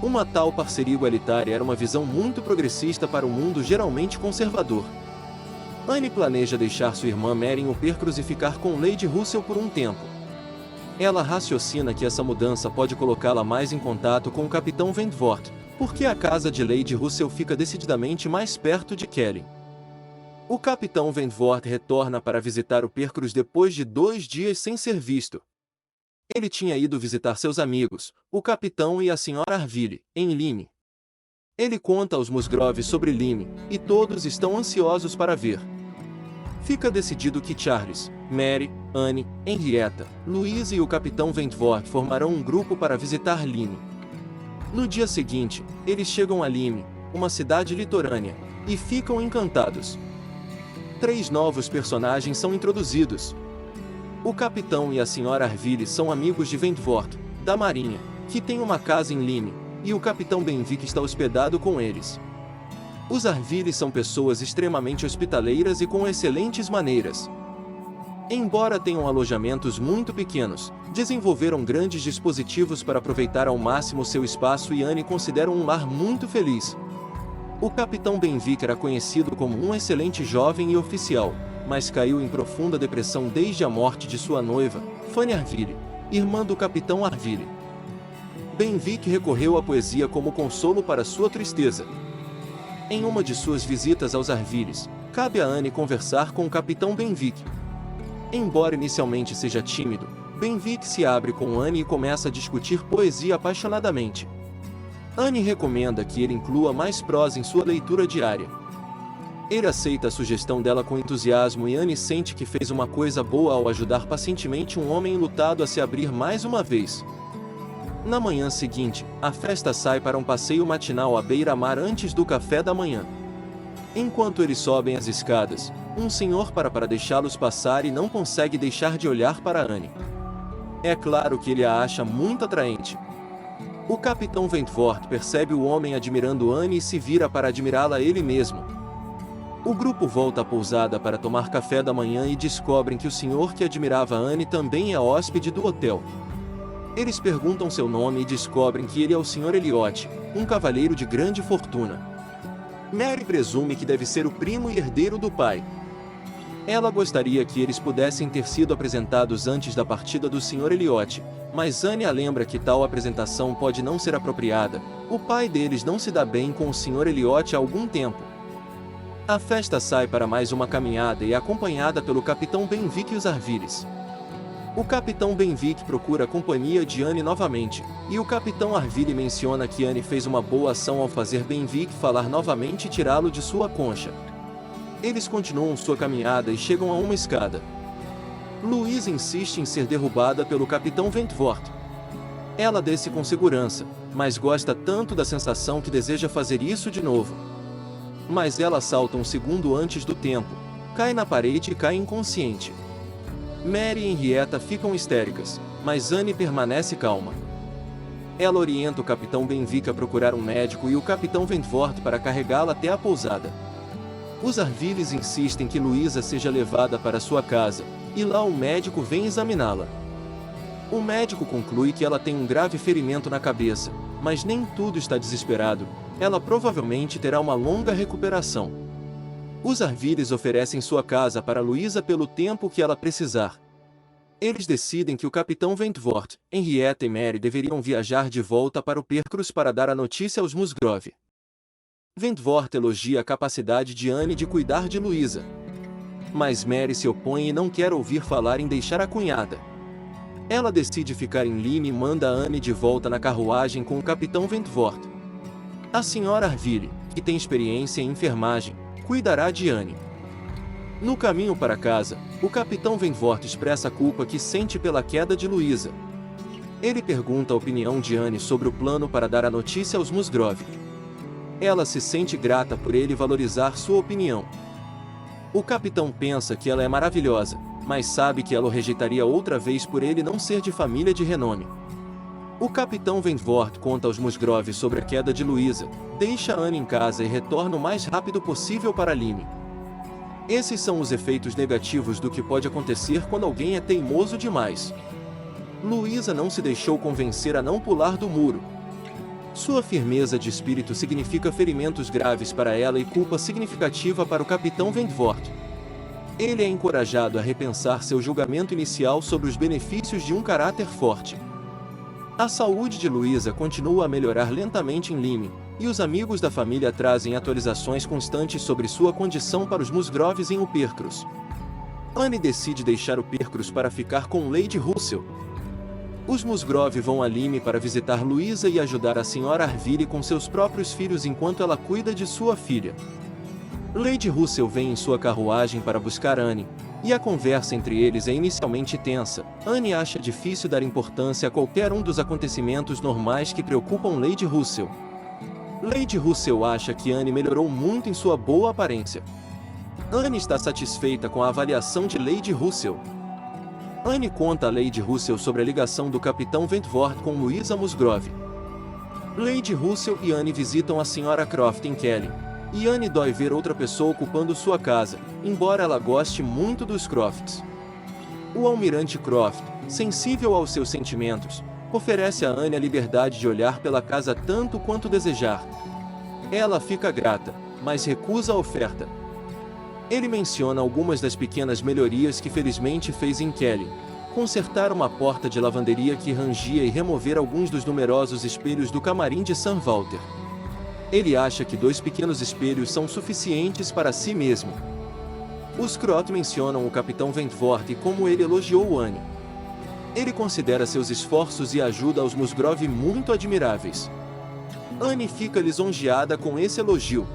Uma tal parceria igualitária era uma visão muito progressista para um mundo geralmente conservador. Anne planeja deixar sua irmã Mary em Uppercross e ficar com Lady Russell por um tempo. Ela raciocina que essa mudança pode colocá-la mais em contato com o Capitão Wentworth, porque a casa de Lady Russell fica decididamente mais perto de Kelly. O Capitão Wentworth retorna para visitar Uppercross depois de 2 dias sem ser visto. Ele tinha ido visitar seus amigos, o Capitão e a Sra. Arville, em Lyme. Ele conta aos Musgrove sobre Lyme, e todos estão ansiosos para ver. Fica decidido que Charles, Mary, Anne, Henrietta, Louisa e o Capitão Wentworth formarão um grupo para visitar Lyme. No dia seguinte, eles chegam a Lyme, uma cidade litorânea, e ficam encantados. 3 novos personagens são introduzidos. O Capitão e a Sra. Arville são amigos de Wentworth, da Marinha, que tem uma casa em Lyme, e o Capitão Benwick está hospedado com eles. Os Arville são pessoas extremamente hospitaleiras e com excelentes maneiras. Embora tenham alojamentos muito pequenos, desenvolveram grandes dispositivos para aproveitar ao máximo seu espaço e Anne considera um lar muito feliz. O Capitão Benwick era conhecido como um excelente jovem e oficial, mas caiu em profunda depressão desde a morte de sua noiva, Fanny Arville, irmã do Capitão Arville. Benwick recorreu à poesia como consolo para sua tristeza. Em uma de suas visitas aos Arvilles, cabe a Anne conversar com o Capitão Benwick. Embora inicialmente seja tímido, Benwick se abre com Anne e começa a discutir poesia apaixonadamente. Anne recomenda que ele inclua mais prosa em sua leitura diária. Ele aceita a sugestão dela com entusiasmo e Anne sente que fez uma coisa boa ao ajudar pacientemente um homem enlutado a se abrir mais uma vez. Na manhã seguinte, a festa sai para um passeio matinal à beira-mar antes do café da manhã. Enquanto eles sobem as escadas, um senhor para deixá-los passar e não consegue deixar de olhar para Anne. É claro que ele a acha muito atraente. O Capitão Wentworth percebe o homem admirando Anne e se vira para admirá-la ele mesmo. O grupo volta à pousada para tomar café da manhã e descobrem que o senhor que admirava Anne também é hóspede do hotel. Eles perguntam seu nome e descobrem que ele é o Sr. Elliot, um cavalheiro de grande fortuna. Mary presume que deve ser o primo e herdeiro do pai. Ela gostaria que eles pudessem ter sido apresentados antes da partida do Sr. Elliot, mas Anne a lembra que tal apresentação pode não ser apropriada. O pai deles não se dá bem com o Sr. Elliot há algum tempo. A festa sai para mais uma caminhada e é acompanhada pelo Capitão Benwick e os Arvilles. O Capitão Benwick procura a companhia de Anne novamente, e o Capitão Arville menciona que Anne fez uma boa ação ao fazer Benwick falar novamente e tirá-lo de sua concha. Eles continuam sua caminhada e chegam a uma escada. Louise insiste em ser derrubada pelo Capitão Wentworth. Ela desce com segurança, mas gosta tanto da sensação que deseja fazer isso de novo. Mas ela salta um segundo antes do tempo, cai na parede e cai inconsciente. Mary e Henrietta ficam histéricas, mas Anne permanece calma. Ela orienta o Capitão Benwick a procurar um médico e o Capitão Wentworth para carregá-la até a pousada. Os Arvilles insistem que Luísa seja levada para sua casa, e lá o médico vem examiná-la. O médico conclui que ela tem um grave ferimento na cabeça, mas nem tudo está desesperado, ela provavelmente terá uma longa recuperação. Os Arvilles oferecem sua casa para Luísa pelo tempo que ela precisar. Eles decidem que o Capitão Wentworth, Henrietta e Mary deveriam viajar de volta para o Percrus para dar a notícia aos Musgrove. Wentworth elogia a capacidade de Anne de cuidar de Luísa. Mas Mary se opõe e não quer ouvir falar em deixar a cunhada. Ela decide ficar em Lyme e manda Anne de volta na carruagem com o Capitão Wentworth. A Sra. Arville, que tem experiência em enfermagem, cuidará de Anne. No caminho para casa, o Capitão Wentworth expressa a culpa que sente pela queda de Luísa. Ele pergunta a opinião de Anne sobre o plano para dar a notícia aos Musgrove. Ela se sente grata por ele valorizar sua opinião. O capitão pensa que ela é maravilhosa, mas sabe que ela o rejeitaria outra vez por ele não ser de família de renome. O Capitão Wentworth conta aos Musgrove sobre a queda de Luísa, deixa Anne em casa e retorna o mais rápido possível para Lyme. Esses são os efeitos negativos do que pode acontecer quando alguém é teimoso demais. Luísa não se deixou convencer a não pular do muro. Sua firmeza de espírito significa ferimentos graves para ela e culpa significativa para o Capitão Wentworth. Ele é encorajado a repensar seu julgamento inicial sobre os benefícios de um caráter forte. A saúde de Luísa continua a melhorar lentamente em Lyme, e os amigos da família trazem atualizações constantes sobre sua condição para os Musgroves em o Percrus. Anne decide deixar o Percrus para ficar com Lady Russell. Os Musgrove vão a Lyme para visitar Luísa e ajudar a Sra. Arville com seus próprios filhos enquanto ela cuida de sua filha. Lady Russell vem em sua carruagem para buscar Anne, e a conversa entre eles é inicialmente tensa. Anne acha difícil dar importância a qualquer um dos acontecimentos normais que preocupam Lady Russell. Lady Russell acha que Anne melhorou muito em sua boa aparência. Anne está satisfeita com a avaliação de Lady Russell. Anne conta a Lady Russell sobre a ligação do Capitão Wentworth com Luísa Musgrove. Lady Russell e Anne visitam a Sra. Croft em Kelly, e Anne dói ver outra pessoa ocupando sua casa, embora ela goste muito dos Crofts. O almirante Croft, sensível aos seus sentimentos, oferece a Anne a liberdade de olhar pela casa tanto quanto desejar. Ela fica grata, mas recusa a oferta. Ele menciona algumas das pequenas melhorias que felizmente fez em Kelly: consertar uma porta de lavanderia que rangia e remover alguns dos numerosos espelhos do camarim de Sir Walter. Ele acha que 2 pequenos espelhos são suficientes para si mesmo. Os Crot mencionam o Capitão Wentworth e como ele elogiou Anne. Ele considera seus esforços e ajuda aos Musgrove muito admiráveis. Anne fica lisonjeada com esse elogio.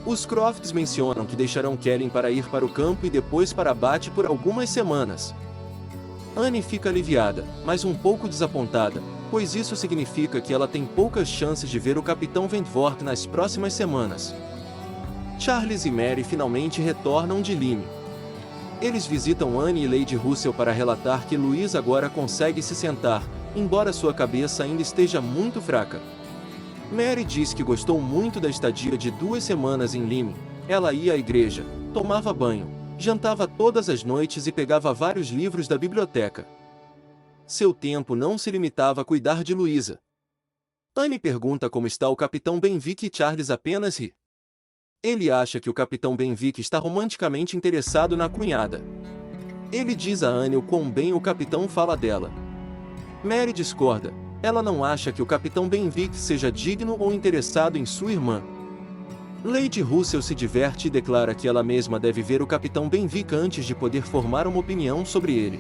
Os Crofts mencionam que deixarão Kelly para ir para o campo e depois para Bath por algumas semanas. Anne fica aliviada, mas um pouco desapontada, pois isso significa que ela tem poucas chances de ver o Capitão Wentworth nas próximas semanas. Charles e Mary finalmente retornam de Lyme. Eles visitam Anne e Lady Russell para relatar que Luísa agora consegue se sentar, embora sua cabeça ainda esteja muito fraca. Mary diz que gostou muito da estadia de 2 semanas em Lyme. Ela ia à igreja, tomava banho, jantava todas as noites e pegava vários livros da biblioteca. Seu tempo não se limitava a cuidar de Luísa. Anne pergunta como está o Capitão Benwick e Charles apenas ri. Ele acha que o Capitão Benwick está romanticamente interessado na cunhada. Ele diz a Anne o quão bem o capitão fala dela. Mary discorda. Ela não acha que o Capitão Benwick seja digno ou interessado em sua irmã. Lady Russell se diverte e declara que ela mesma deve ver o Capitão Benwick antes de poder formar uma opinião sobre ele.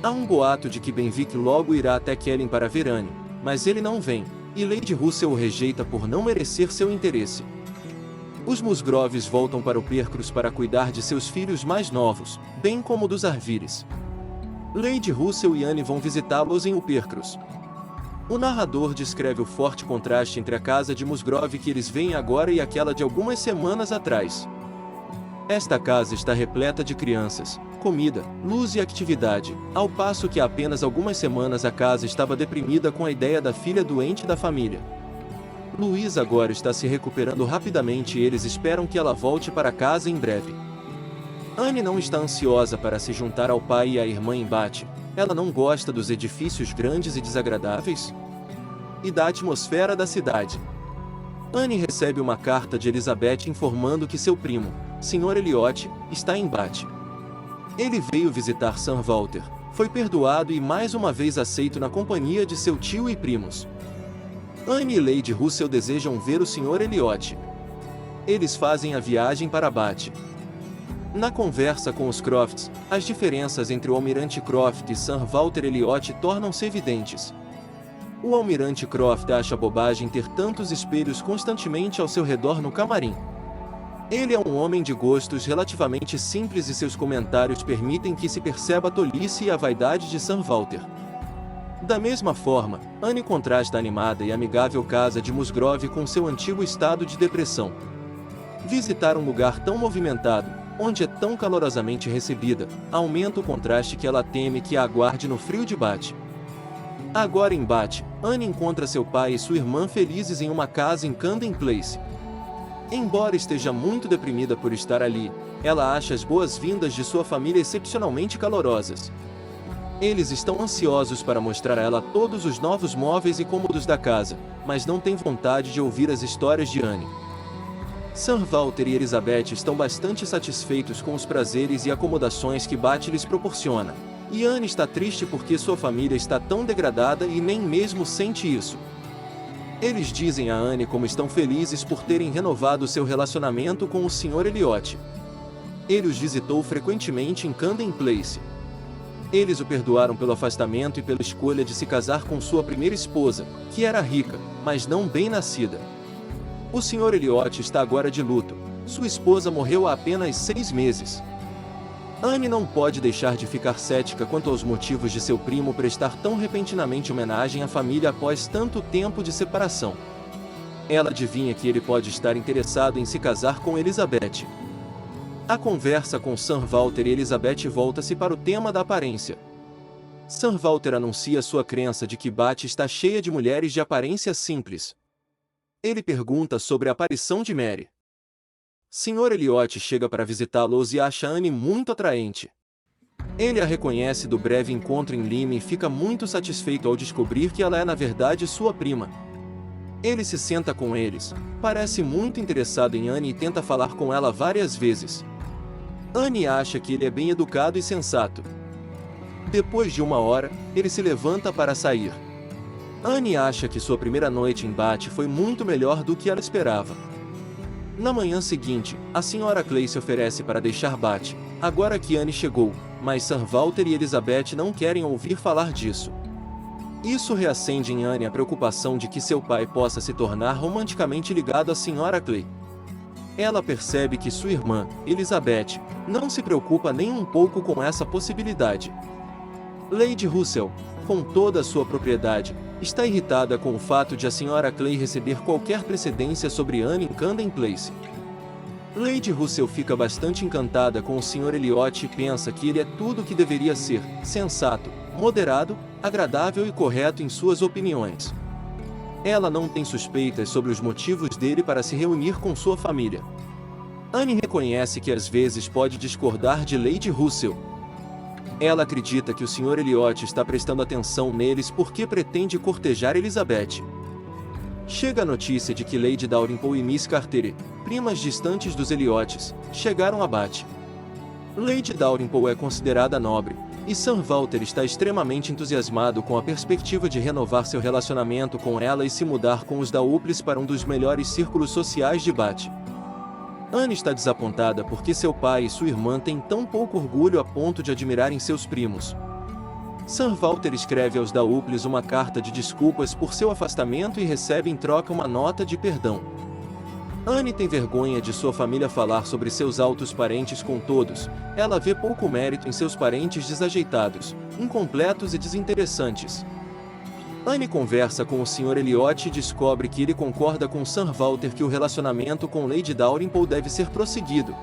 Há um boato de que Benwick logo irá até Kelly para ver Anne, mas ele não vem, e Lady Russell o rejeita por não merecer seu interesse. Os Musgroves voltam para o Percrus para cuidar de seus filhos mais novos, bem como dos Arvilles. Lady Russell e Anne vão visitá-los em o Percrus. O narrador descreve o forte contraste entre a casa de Musgrove que eles veem agora e aquela de algumas semanas atrás. Esta casa está repleta de crianças, comida, luz e atividade, ao passo que há apenas algumas semanas a casa estava deprimida com a ideia da filha doente da família. Louise agora está se recuperando rapidamente e eles esperam que ela volte para casa em breve. Anne não está ansiosa para se juntar ao pai e à irmã em Bath. Ela não gosta dos edifícios grandes e desagradáveis e da atmosfera da cidade. Anne recebe uma carta de Elizabeth informando que seu primo, Sr. Elliot, está em Bath. Ele veio visitar Sir Walter, foi perdoado e mais uma vez aceito na companhia de seu tio e primos. Anne e Lady Russell desejam ver o Sr. Elliot. Eles fazem a viagem para Bath. Na conversa com os Crofts, as diferenças entre o Almirante Croft e Sir Walter Elliot tornam-se evidentes. O Almirante Croft acha bobagem ter tantos espelhos constantemente ao seu redor no camarim. Ele é um homem de gostos relativamente simples e seus comentários permitem que se perceba a tolice e a vaidade de Sir Walter. Da mesma forma, Anne contrasta a animada e amigável casa de Musgrove com seu antigo estado de depressão. Visitar um lugar tão movimentado, onde é tão calorosamente recebida, aumenta o contraste que ela teme que a aguarde no frio de Bath. Agora em Bath, Anne encontra seu pai e sua irmã felizes em uma casa em Camden Place. Embora esteja muito deprimida por estar ali, ela acha as boas-vindas de sua família excepcionalmente calorosas. Eles estão ansiosos para mostrar a ela todos os novos móveis e cômodos da casa, mas não têm vontade de ouvir as histórias de Anne. Sir Walter e Elizabeth estão bastante satisfeitos com os prazeres e acomodações que Bath lhes proporciona, e Anne está triste porque sua família está tão degradada e nem mesmo sente isso. Eles dizem a Anne como estão felizes por terem renovado seu relacionamento com o Sr. Elliot. Ele os visitou frequentemente em Camden Place. Eles o perdoaram pelo afastamento e pela escolha de se casar com sua primeira esposa, que era rica, mas não bem nascida. O Sr. Elliot está agora de luto. Sua esposa morreu há apenas 6 meses. Anne não pode deixar de ficar cética quanto aos motivos de seu primo prestar tão repentinamente homenagem à família após tanto tempo de separação. Ela adivinha que ele pode estar interessado em se casar com Elizabeth. A conversa com Sir Walter e Elizabeth volta-se para o tema da aparência. Sir Walter anuncia sua crença de que Bath está cheia de mulheres de aparência simples. Ele pergunta sobre a aparição de Mary. Sr. Elliot chega para visitá-los e acha Anne muito atraente. Ele a reconhece do breve encontro em Lyme e fica muito satisfeito ao descobrir que ela é na verdade sua prima. Ele se senta com eles, parece muito interessado em Anne e tenta falar com ela várias vezes. Anne acha que ele é bem educado e sensato. Depois de 1 hora, ele se levanta para sair. Anne acha que sua primeira noite em Bath foi muito melhor do que ela esperava. Na manhã seguinte, a Sra. Clay se oferece para deixar Bath, agora que Anne chegou, mas Sir Walter e Elizabeth não querem ouvir falar disso. Isso reacende em Anne a preocupação de que seu pai possa se tornar romanticamente ligado à Sra. Clay. Ela percebe que sua irmã, Elizabeth, não se preocupa nem um pouco com essa possibilidade. Lady Russell, com toda a sua propriedade, está irritada com o fato de a Sra. Clay receber qualquer precedência sobre Anne em Camden Place. Lady Russell fica bastante encantada com o Sr. Elliot e pensa que ele é tudo o que deveria ser, sensato, moderado, agradável e correto em suas opiniões. Ela não tem suspeitas sobre os motivos dele para se reunir com sua família. Anne reconhece que às vezes pode discordar de Lady Russell. Ela acredita que o Sr. Elliot está prestando atenção neles porque pretende cortejar Elizabeth. Chega a notícia de que Lady Dalrymple e Miss Carteret, primas distantes dos Elliots, chegaram a Bath. Lady Dalrymple é considerada nobre, e Sir Walter está extremamente entusiasmado com a perspectiva de renovar seu relacionamento com ela e se mudar com os Dowles para um dos melhores círculos sociais de Bath. Anne está desapontada porque seu pai e sua irmã têm tão pouco orgulho a ponto de admirarem seus primos. Sir Walter escreve aos Dowles uma carta de desculpas por seu afastamento e recebe em troca uma nota de perdão. Anne tem vergonha de sua família falar sobre seus altos parentes com todos. Ela vê pouco mérito em seus parentes desajeitados, incompletos e desinteressantes. Anne conversa com o Sr. Elliot e descobre que ele concorda com Sir Walter que o relacionamento com Lady Dalrymple deve ser prosseguido.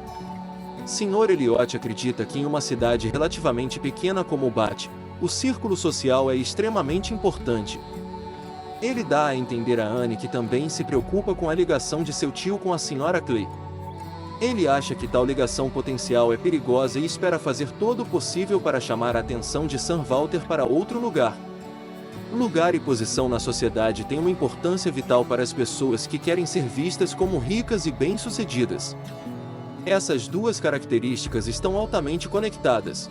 Sr. Elliot acredita que em uma cidade relativamente pequena como Bath, o círculo social é extremamente importante. Ele dá a entender a Anne que também se preocupa com a ligação de seu tio com a Sra. Clay. Ele acha que tal ligação potencial é perigosa e espera fazer todo o possível para chamar a atenção de Sir Walter para outro lugar. Lugar e posição na sociedade têm uma importância vital para as pessoas que querem ser vistas como ricas e bem-sucedidas. Essas duas características estão altamente conectadas.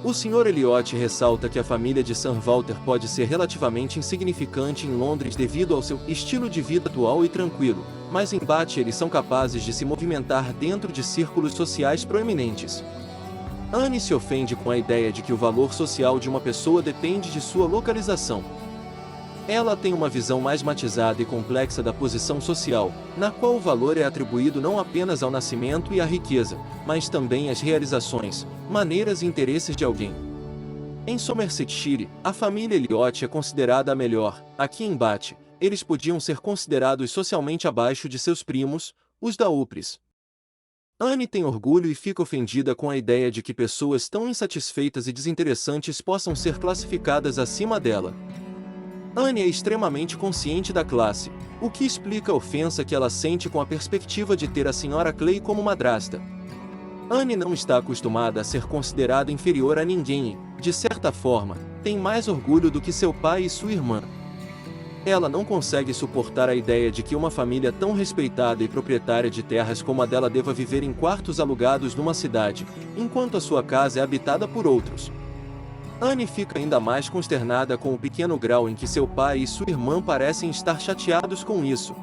O Sr. Elliot ressalta que a família de Sir Walter pode ser relativamente insignificante em Londres devido ao seu estilo de vida atual e tranquilo, mas em Bath eles são capazes de se movimentar dentro de círculos sociais proeminentes. Anne se ofende com a ideia de que o valor social de uma pessoa depende de sua localização. Ela tem uma visão mais matizada e complexa da posição social, na qual o valor é atribuído não apenas ao nascimento e à riqueza, mas também às realizações, maneiras e interesses de alguém. Em Somersetshire, a família Elliot é considerada a melhor. Aqui em Bath, eles podiam ser considerados socialmente abaixo de seus primos, os Daupres. Anne tem orgulho e fica ofendida com a ideia de que pessoas tão insatisfeitas e desinteressantes possam ser classificadas acima dela. Anne é extremamente consciente da classe, o que explica a ofensa que ela sente com a perspectiva de ter a Sra. Clay como madrasta. Anne não está acostumada a ser considerada inferior a ninguém e, de certa forma, tem mais orgulho do que seu pai e sua irmã. Ela não consegue suportar a ideia de que uma família tão respeitada e proprietária de terras como a dela deva viver em quartos alugados numa cidade, enquanto a sua casa é habitada por outros. Anne fica ainda mais consternada com o pequeno grau em que seu pai e sua irmã parecem estar chateados com isso.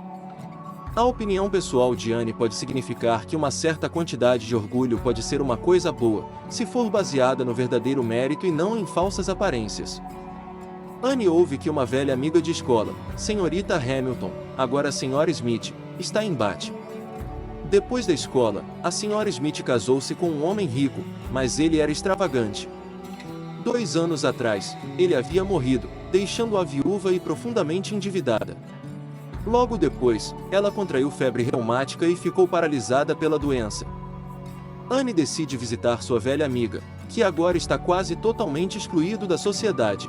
A opinião pessoal de Anne pode significar que uma certa quantidade de orgulho pode ser uma coisa boa, se for baseada no verdadeiro mérito e não em falsas aparências. Anne ouve que uma velha amiga de escola, Senhorita Hamilton, agora Sra. Smith, está em Bath. Depois da escola, a Sra. Smith casou-se com um homem rico, mas ele era extravagante. 2 anos atrás, ele havia morrido, deixando-a viúva e profundamente endividada. Logo depois, ela contraiu febre reumática e ficou paralisada pela doença. Anne decide visitar sua velha amiga, que agora está quase totalmente excluído da sociedade.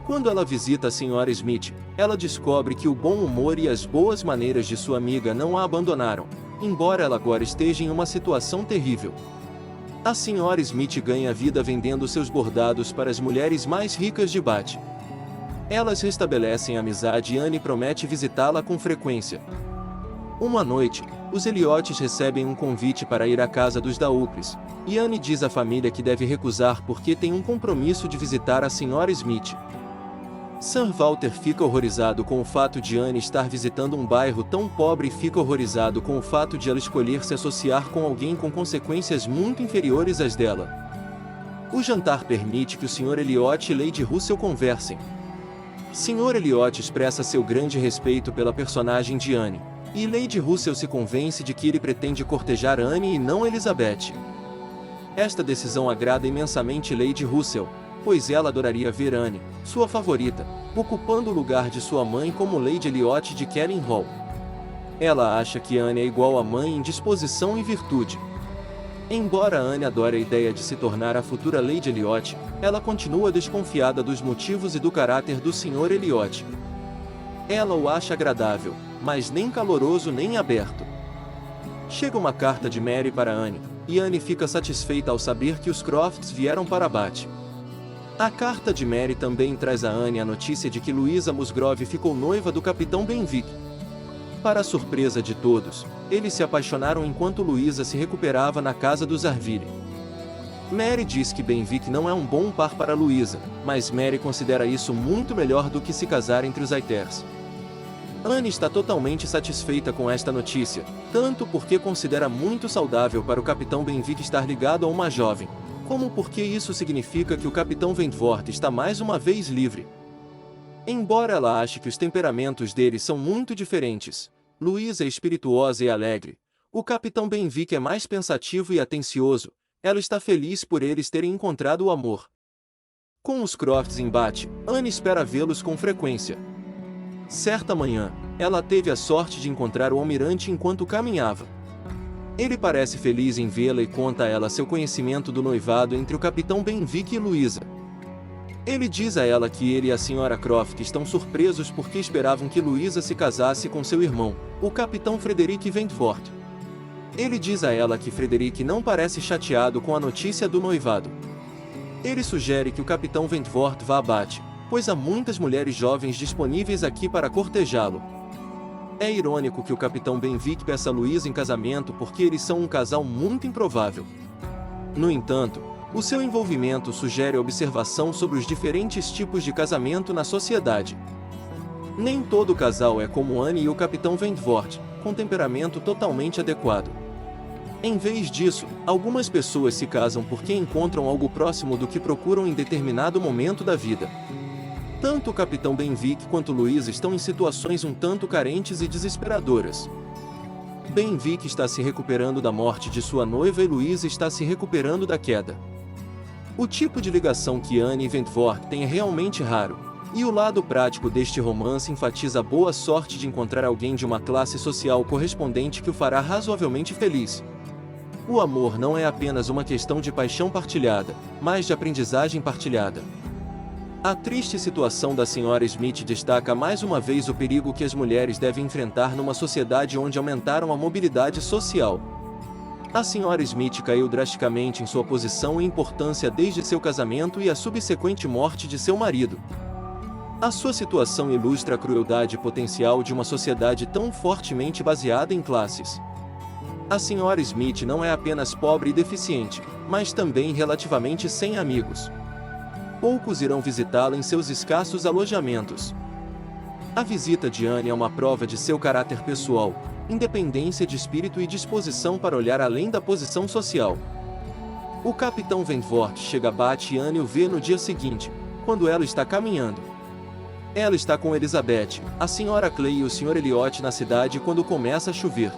Quando ela visita a Sra. Smith, ela descobre que o bom humor e as boas maneiras de sua amiga não a abandonaram, embora ela agora esteja em uma situação terrível. A Sra. Smith ganha vida vendendo seus bordados para as mulheres mais ricas de Bath. Elas restabelecem a amizade e Anne promete visitá-la com frequência. Uma noite, os Elliots recebem um convite para ir à casa dos Daupres, e Anne diz à família que deve recusar porque tem um compromisso de visitar a Sra. Smith. Sir Walter fica horrorizado com o fato de Anne estar visitando um bairro tão pobre e fica horrorizado com o fato de ela escolher se associar com alguém com consequências muito inferiores às dela. O jantar permite que o Sr. Elliot e Lady Russell conversem. Sr. Elliot expressa seu grande respeito pela personagem de Anne, e Lady Russell se convence de que ele pretende cortejar Anne e não Elizabeth. Esta decisão agrada imensamente Lady Russell, pois ela adoraria ver Anne, sua favorita, ocupando o lugar de sua mãe como Lady Elliot de Kelling Hall. Ela acha que Anne é igual à mãe em disposição e virtude. Embora Anne adore a ideia de se tornar a futura Lady Elliot, ela continua desconfiada dos motivos e do caráter do Sr. Elliot. Ela o acha agradável, mas nem caloroso nem aberto. Chega uma carta de Mary para Anne, e Anne fica satisfeita ao saber que os Crofts vieram para Bath. A carta de Mary também traz a Anne a notícia de que Louisa Musgrove ficou noiva do Capitão Benwick. Para a surpresa de todos, eles se apaixonaram enquanto Louisa se recuperava na casa dos Arville. Mary diz que Benwick não é um bom par para Louisa, mas Mary considera isso muito melhor do que se casar entre os Ayters. Anne está totalmente satisfeita com esta notícia, tanto porque considera muito saudável para o Capitão Benwick estar ligado a uma jovem, como porque isso significa que o Capitão Wentworth está mais uma vez livre. Embora ela ache que os temperamentos deles são muito diferentes, Louisa é espirituosa e alegre, o Capitão Benwick é mais pensativo e atencioso, ela está feliz por eles terem encontrado o amor. Com os Crofts em Bath, Anne espera vê-los com frequência. Certa manhã, ela teve a sorte de encontrar o almirante enquanto caminhava. Ele parece feliz em vê-la e conta a ela seu conhecimento do noivado entre o Capitão Benwick e Louisa. Ele diz a ela que ele e a Sra. Croft estão surpresos porque esperavam que Louisa se casasse com seu irmão, o Capitão Frederick Wentworth. Ele diz a ela que Frederick não parece chateado com a notícia do noivado. Ele sugere que o Capitão Wentworth vá a Bath, pois há muitas mulheres jovens disponíveis aqui para cortejá-lo. É irônico que o Capitão Benwick peça Louisa em casamento porque eles são um casal muito improvável. No entanto, o seu envolvimento sugere observação sobre os diferentes tipos de casamento na sociedade. Nem todo casal é como Anne e o Capitão Wentworth, com temperamento totalmente adequado. Em vez disso, algumas pessoas se casam porque encontram algo próximo do que procuram em determinado momento da vida. Tanto o Capitão Benwick quanto Louisa estão em situações um tanto carentes e desesperadoras. Benwick está se recuperando da morte de sua noiva e Louisa está se recuperando da queda. O tipo de ligação que Anne e Wentworth têm é realmente raro, e o lado prático deste romance enfatiza a boa sorte de encontrar alguém de uma classe social correspondente que o fará razoavelmente feliz. O amor não é apenas uma questão de paixão partilhada, mas de aprendizagem partilhada. A triste situação da Sra. Smith destaca mais uma vez o perigo que as mulheres devem enfrentar numa sociedade onde aumentaram a mobilidade social. A Sra. Smith caiu drasticamente em sua posição e importância desde seu casamento e a subsequente morte de seu marido. A sua situação ilustra a crueldade potencial de uma sociedade tão fortemente baseada em classes. A Sra. Smith não é apenas pobre e deficiente, mas também relativamente sem amigos. Poucos irão visitá-la em seus escassos alojamentos. A visita de Anne é uma prova de seu caráter pessoal, independência de espírito e disposição para olhar além da posição social. O Capitão Wentworth chega a Bath e Anne o vê no dia seguinte, quando ela está caminhando. Ela está com Elizabeth, a Sra. Clay e o Sr. Elliot na cidade quando começa a chover.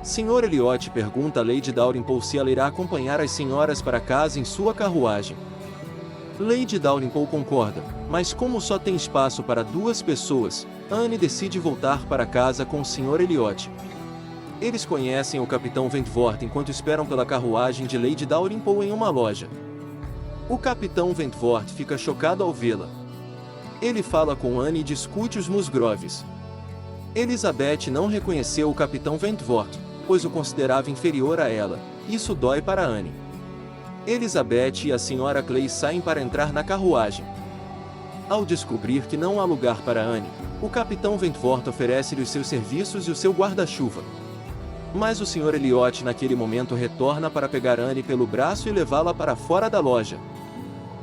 Sr. Elliot pergunta a Lady Dalrymple se ela irá acompanhar as senhoras para casa em sua carruagem. Lady Dalrymple concorda, mas como só tem espaço para 2 pessoas, Anne decide voltar para casa com o Sr. Elliot. Eles conhecem o Capitão Wentworth enquanto esperam pela carruagem de Lady Dalrymple em uma loja. O Capitão Wentworth fica chocado ao vê-la. Ele fala com Anne e discute os Musgroves. Elizabeth não reconheceu o Capitão Wentworth, pois o considerava inferior a ela. Isso dói para Anne. Elizabeth e a Sra. Clay saem para entrar na carruagem. Ao descobrir que não há lugar para Anne, o Capitão Wentworth oferece-lhe os seus serviços e o seu guarda-chuva. Mas o Sr. Elliot naquele momento retorna para pegar Anne pelo braço e levá-la para fora da loja.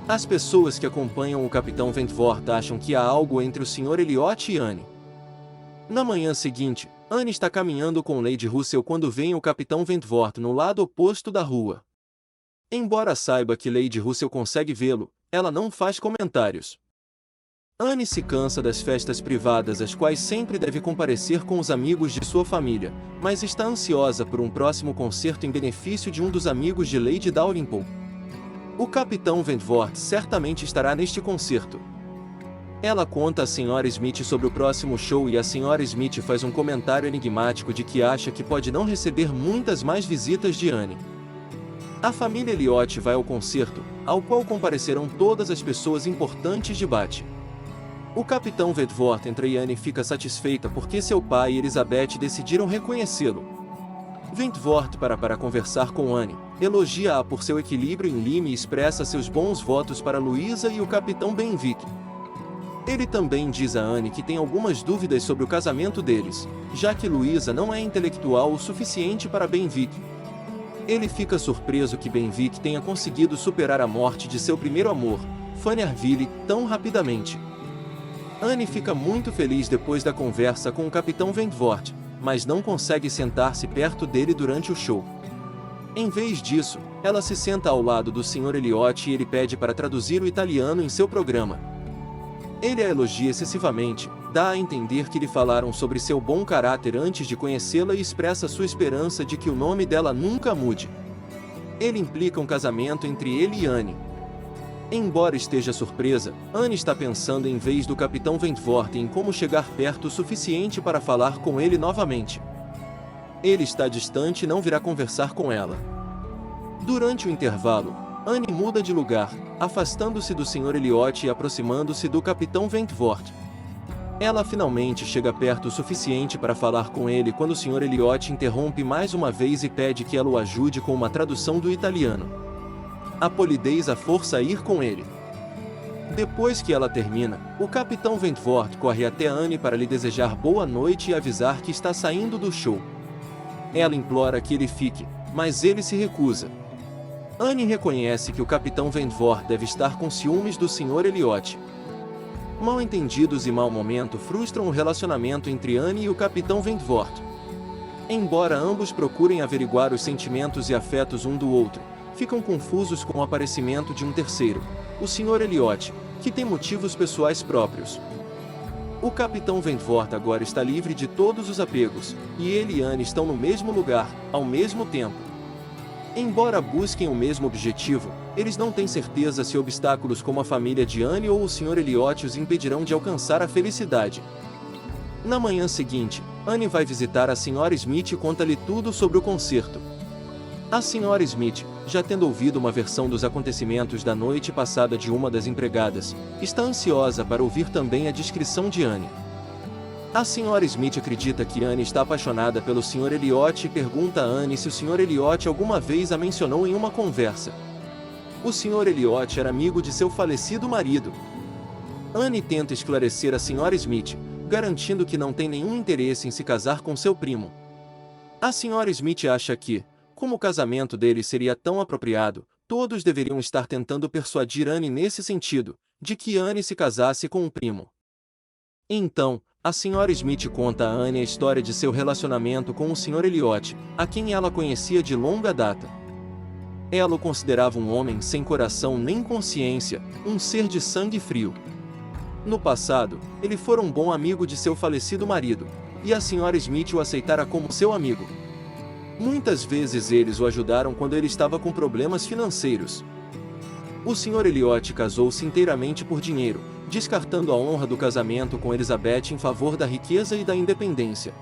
As pessoas que acompanham o Capitão Wentworth acham que há algo entre o Sr. Elliot e Anne. Na manhã seguinte, Anne está caminhando com Lady Russell quando vê o Capitão Wentworth no lado oposto da rua. Embora saiba que Lady Russell consegue vê-lo, ela não faz comentários. Anne se cansa das festas privadas às quais sempre deve comparecer com os amigos de sua família, mas está ansiosa por um próximo concerto em benefício de um dos amigos de Lady Dalrymple. O Capitão Wentworth certamente estará neste concerto. Ela conta a Sra. Smith sobre o próximo show e a Sra. Smith faz um comentário enigmático de que acha que pode não receber muitas mais visitas de Anne. A família Elliot vai ao concerto, ao qual comparecerão todas as pessoas importantes de Bath. O Capitão Wentworth entra e Anne fica satisfeita porque seu pai e Elizabeth decidiram reconhecê-lo. Wentworth para conversar com Anne, elogia-a por seu equilíbrio em Lyme e expressa seus bons votos para Louisa e o Capitão Benwick. Ele também diz a Anne que tem algumas dúvidas sobre o casamento deles, já que Louisa não é intelectual o suficiente para Benwick. Ele fica surpreso que Benwick tenha conseguido superar a morte de seu primeiro amor, Fannerville, tão rapidamente. Anne fica muito feliz depois da conversa com o Capitão Wentworth, mas não consegue sentar-se perto dele durante o show. Em vez disso, ela se senta ao lado do Sr. Elliot e ele pede para traduzir o italiano em seu programa. Ele a elogia excessivamente, dá a entender que lhe falaram sobre seu bom caráter antes de conhecê-la e expressa sua esperança de que o nome dela nunca mude. Ele implica um casamento entre ele e Anne. Embora esteja surpresa, Anne está pensando em vez do Capitão Wentworth em como chegar perto o suficiente para falar com ele novamente. Ele está distante e não virá conversar com ela. Durante o intervalo, Anne muda de lugar, afastando-se do Sr. Elliot e aproximando-se do Capitão Wentworth. Ela finalmente chega perto o suficiente para falar com ele quando o Sr. Elliot interrompe mais uma vez e pede que ela o ajude com uma tradução do italiano. A polidez a força a ir com ele. Depois que ela termina, o Capitão Wentworth corre até Anne para lhe desejar boa noite e avisar que está saindo do show. Ela implora que ele fique, mas ele se recusa. Anne reconhece que o Capitão Wentworth deve estar com ciúmes do Sr. Elliot. Mal-entendidos e mau momento frustram o relacionamento entre Anne e o Capitão Wentworth. Embora ambos procurem averiguar os sentimentos e afetos um do outro, ficam confusos com o aparecimento de um terceiro, o Sr. Elliot, que tem motivos pessoais próprios. O Capitão Wentworth agora está livre de todos os apegos, e ele e Anne estão no mesmo lugar, ao mesmo tempo. Embora busquem o mesmo objetivo, eles não têm certeza se obstáculos como a família de Anne ou o Sr. Elliot os impedirão de alcançar a felicidade. Na manhã seguinte, Anne vai visitar a Sra. Smith e conta-lhe tudo sobre o concerto. A Sra. Smith, já tendo ouvido uma versão dos acontecimentos da noite passada de uma das empregadas, está ansiosa para ouvir também a descrição de Anne. A Sra. Smith acredita que Anne está apaixonada pelo Sr. Elliot e pergunta a Anne se o Sr. Elliot alguma vez a mencionou em uma conversa. O Sr. Elliot era amigo de seu falecido marido. Anne tenta esclarecer a Sra. Smith, garantindo que não tem nenhum interesse em se casar com seu primo. A Sra. Smith acha que, como o casamento deles seria tão apropriado, todos deveriam estar tentando persuadir Anne nesse sentido, de que Anne se casasse com um primo. Então, a Sra. Smith conta a Anne a história de seu relacionamento com o Sr. Elliot, a quem ela conhecia de longa data. Ela o considerava um homem sem coração nem consciência, um ser de sangue frio. No passado, ele fora um bom amigo de seu falecido marido, e a Sra. Smith o aceitara como seu amigo. Muitas vezes eles o ajudaram quando ele estava com problemas financeiros. O Sr. Elliot casou-se inteiramente por dinheiro, descartando a honra do casamento com Elizabeth em favor da riqueza e da independência.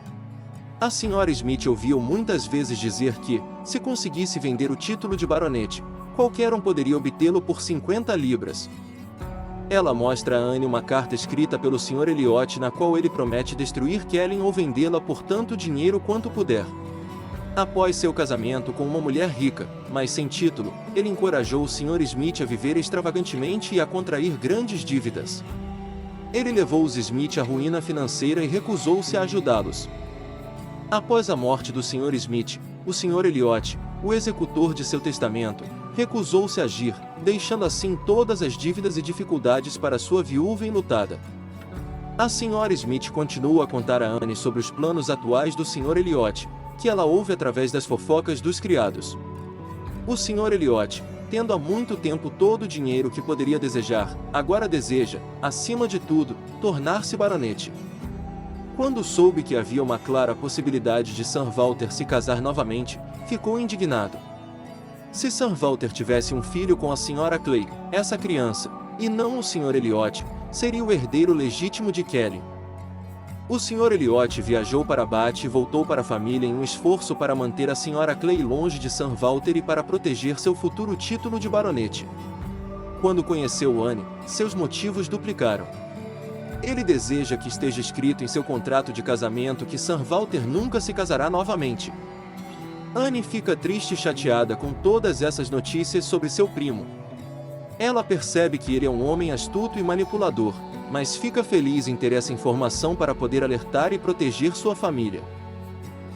A Sra. Smith ouviu muitas vezes dizer que, se conseguisse vender o título de baronete, qualquer um poderia obtê-lo por 50 libras. Ela mostra a Anne uma carta escrita pelo Sr. Elliot na qual ele promete destruir Kellen ou vendê-la por tanto dinheiro quanto puder. Após seu casamento com uma mulher rica, mas sem título, ele encorajou o Sr. Smith a viver extravagantemente e a contrair grandes dívidas. Ele levou os Smith à ruína financeira e recusou-se a ajudá-los. Após a morte do Sr. Smith, o Sr. Elliot, o executor de seu testamento, recusou-se a agir, deixando assim todas as dívidas e dificuldades para sua viúva enlutada. A Sra. Smith continua a contar a Anne sobre os planos atuais do Sr. Elliot, que ela ouve através das fofocas dos criados. O Sr. Elliot, tendo há muito tempo todo o dinheiro que poderia desejar, agora deseja, acima de tudo, tornar-se baronete. Quando soube que havia uma clara possibilidade de Sir Walter se casar novamente, ficou indignado. Se Sir Walter tivesse um filho com a Sra. Clay, essa criança, e não o Sr. Elliot, seria o herdeiro legítimo de Kelly. O Sr. Elliot viajou para Bath e voltou para a família em um esforço para manter a Sra. Clay longe de Sir Walter e para proteger seu futuro título de baronete. Quando conheceu Anne, seus motivos duplicaram. Ele deseja que esteja escrito em seu contrato de casamento que Sir Walter nunca se casará novamente. Anne fica triste e chateada com todas essas notícias sobre seu primo. Ela percebe que ele é um homem astuto e manipulador, mas fica feliz em ter essa informação para poder alertar e proteger sua família.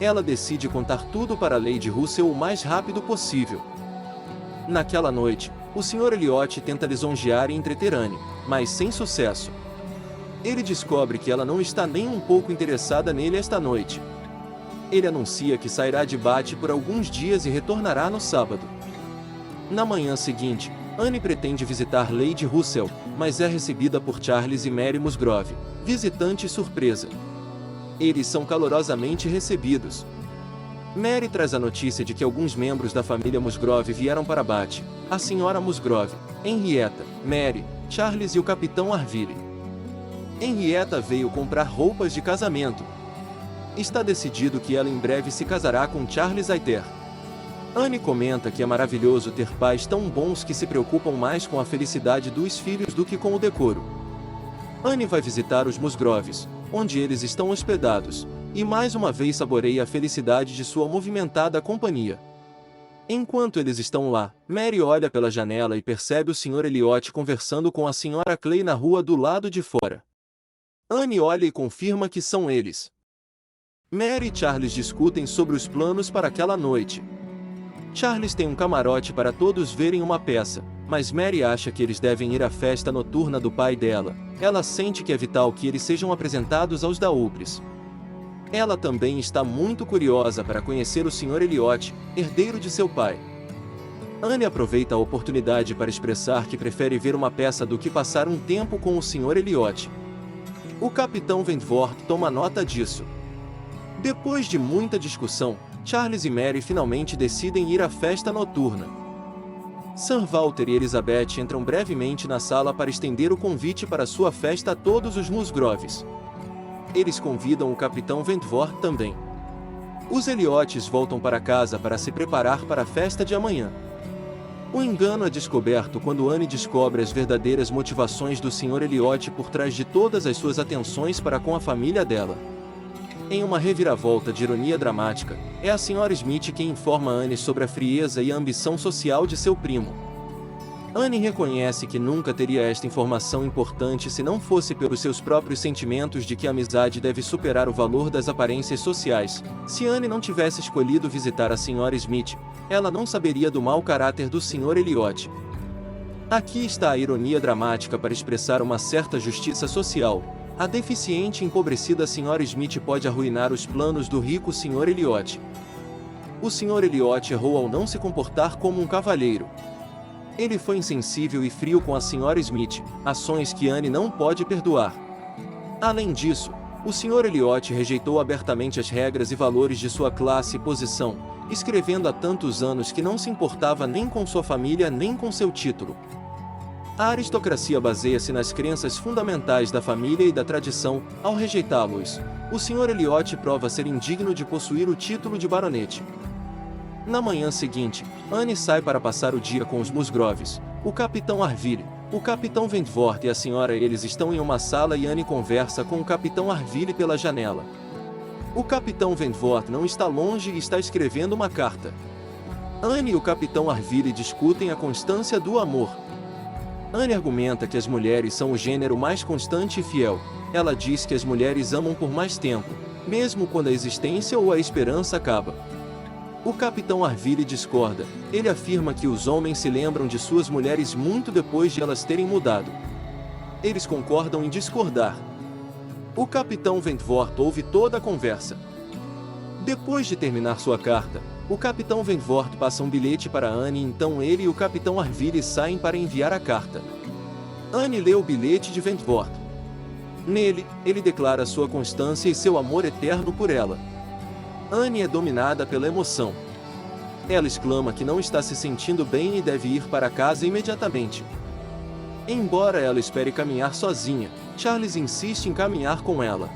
Ela decide contar tudo para Lady Russell o mais rápido possível. Naquela noite, o Sr. Elliot tenta lisonjear e entreter Anne, mas sem sucesso. Ele descobre que ela não está nem um pouco interessada nele esta noite. Ele anuncia que sairá de Bath por alguns dias e retornará no sábado. Na manhã seguinte, Anne pretende visitar Lady Russell, mas é recebida por Charles e Mary Musgrove, visitante surpresa. Eles são calorosamente recebidos. Mary traz a notícia de que alguns membros da família Musgrove vieram para Bath: a Sra. Musgrove, Henrietta, Mary, Charles e o Capitão Arville. Henrietta veio comprar roupas de casamento. Está decidido que ela em breve se casará com Charles Hayter. Anne comenta que é maravilhoso ter pais tão bons que se preocupam mais com a felicidade dos filhos do que com o decoro. Anne vai visitar os Musgroves, onde eles estão hospedados, e mais uma vez saboreia a felicidade de sua movimentada companhia. Enquanto eles estão lá, Mary olha pela janela e percebe o Sr. Elliot conversando com a Sra. Clay na rua do lado de fora. Anne olha e confirma que são eles. Mary e Charles discutem sobre os planos para aquela noite. Charles tem um camarote para todos verem uma peça, mas Mary acha que eles devem ir à festa noturna do pai dela. Ela sente que é vital que eles sejam apresentados aos Daupres. Ela também está muito curiosa para conhecer o Sr. Elliot, herdeiro de seu pai. Anne aproveita a oportunidade para expressar que prefere ver uma peça do que passar um tempo com o Sr. Elliot. O Capitão Wentworth toma nota disso. Depois de muita discussão, Charles e Mary finalmente decidem ir à festa noturna. Sir Walter e Elizabeth entram brevemente na sala para estender o convite para sua festa a todos os Musgroves. Eles convidam o Capitão Wentworth também. Os Elliots voltam para casa para se preparar para a festa de amanhã. O engano é descoberto quando Anne descobre as verdadeiras motivações do Sr. Elliot por trás de todas as suas atenções para com a família dela. Em uma reviravolta de ironia dramática, é a Sra. Smith quem informa Anne sobre a frieza e a ambição social de seu primo. Anne reconhece que nunca teria esta informação importante se não fosse pelos seus próprios sentimentos de que a amizade deve superar o valor das aparências sociais. Se Anne não tivesse escolhido visitar a Sra. Smith, ela não saberia do mau caráter do Sr. Elliot. Aqui está a ironia dramática para expressar uma certa justiça social. A deficiente e empobrecida Sra. Smith pode arruinar os planos do rico Sr. Elliot. O Sr. Elliot errou ao não se comportar como um cavalheiro. Ele foi insensível e frio com a Sra. Smith, ações que Anne não pode perdoar. Além disso, o Sr. Elliot rejeitou abertamente as regras e valores de sua classe e posição, escrevendo há tantos anos que não se importava nem com sua família nem com seu título. A aristocracia baseia-se nas crenças fundamentais da família e da tradição. Ao rejeitá-los, o Sr. Elliot prova ser indigno de possuir o título de baronete. Na manhã seguinte, Anne sai para passar o dia com os Musgroves, o Capitão Arville, o Capitão Wentworth e a senhora. Eles estão em uma sala e Anne conversa com o Capitão Arville pela janela. O Capitão Wentworth não está longe e está escrevendo uma carta. Anne e o Capitão Arville discutem a constância do amor. Anne argumenta que as mulheres são o gênero mais constante e fiel. Ela diz que as mulheres amam por mais tempo, mesmo quando a existência ou a esperança acaba. O Capitão Arville discorda. Ele afirma que os homens se lembram de suas mulheres muito depois de elas terem mudado. Eles concordam em discordar. O Capitão Wentworth ouve toda a conversa. Depois de terminar sua carta, o Capitão Wentworth passa um bilhete para Anne e então ele e o Capitão Arville saem para enviar a carta. Anne lê o bilhete de Wentworth. Nele, ele declara sua constância e seu amor eterno por ela. Anne é dominada pela emoção. Ela exclama que não está se sentindo bem e deve ir para casa imediatamente. Embora ela espere caminhar sozinha, Charles insiste em caminhar com ela.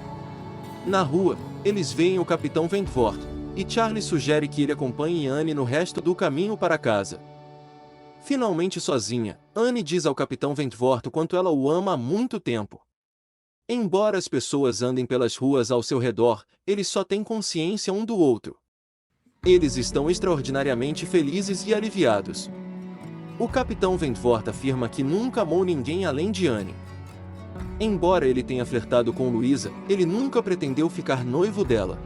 Na rua, eles veem o Capitão Wentworth, e Charles sugere que ele acompanhe Anne no resto do caminho para casa. Finalmente sozinha, Anne diz ao Capitão Wentworth o quanto ela o ama há muito tempo. Embora as pessoas andem pelas ruas ao seu redor, eles só têm consciência um do outro. Eles estão extraordinariamente felizes e aliviados. O Capitão Wentworth afirma que nunca amou ninguém além de Anne. Embora ele tenha flertado com Louisa, ele nunca pretendeu ficar noivo dela.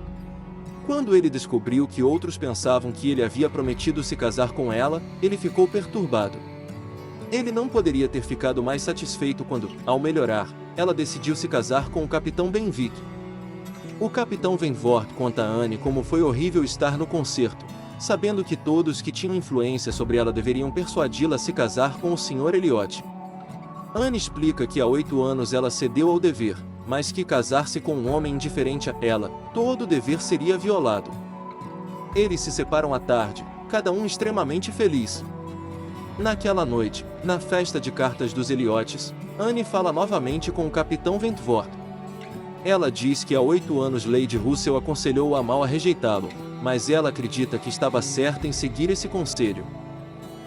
Quando ele descobriu que outros pensavam que ele havia prometido se casar com ela, ele ficou perturbado. Ele não poderia ter ficado mais satisfeito quando, ao melhorar, ela decidiu se casar com o Capitão Benwick. O Capitão Wentworth conta a Anne como foi horrível estar no concerto, sabendo que todos que tinham influência sobre ela deveriam persuadi-la a se casar com o Sr. Elliot. Anne explica que há 8 anos ela cedeu ao dever, mas que casar-se com um homem indiferente a ela, todo o dever seria violado. Eles se separam à tarde, cada um extremamente feliz. Naquela noite, na festa de cartas dos Elliots, Anne fala novamente com o Capitão Wentworth. Ela diz que há 8 anos Lady Russell aconselhou a mal a rejeitá-lo, mas ela acredita que estava certa em seguir esse conselho.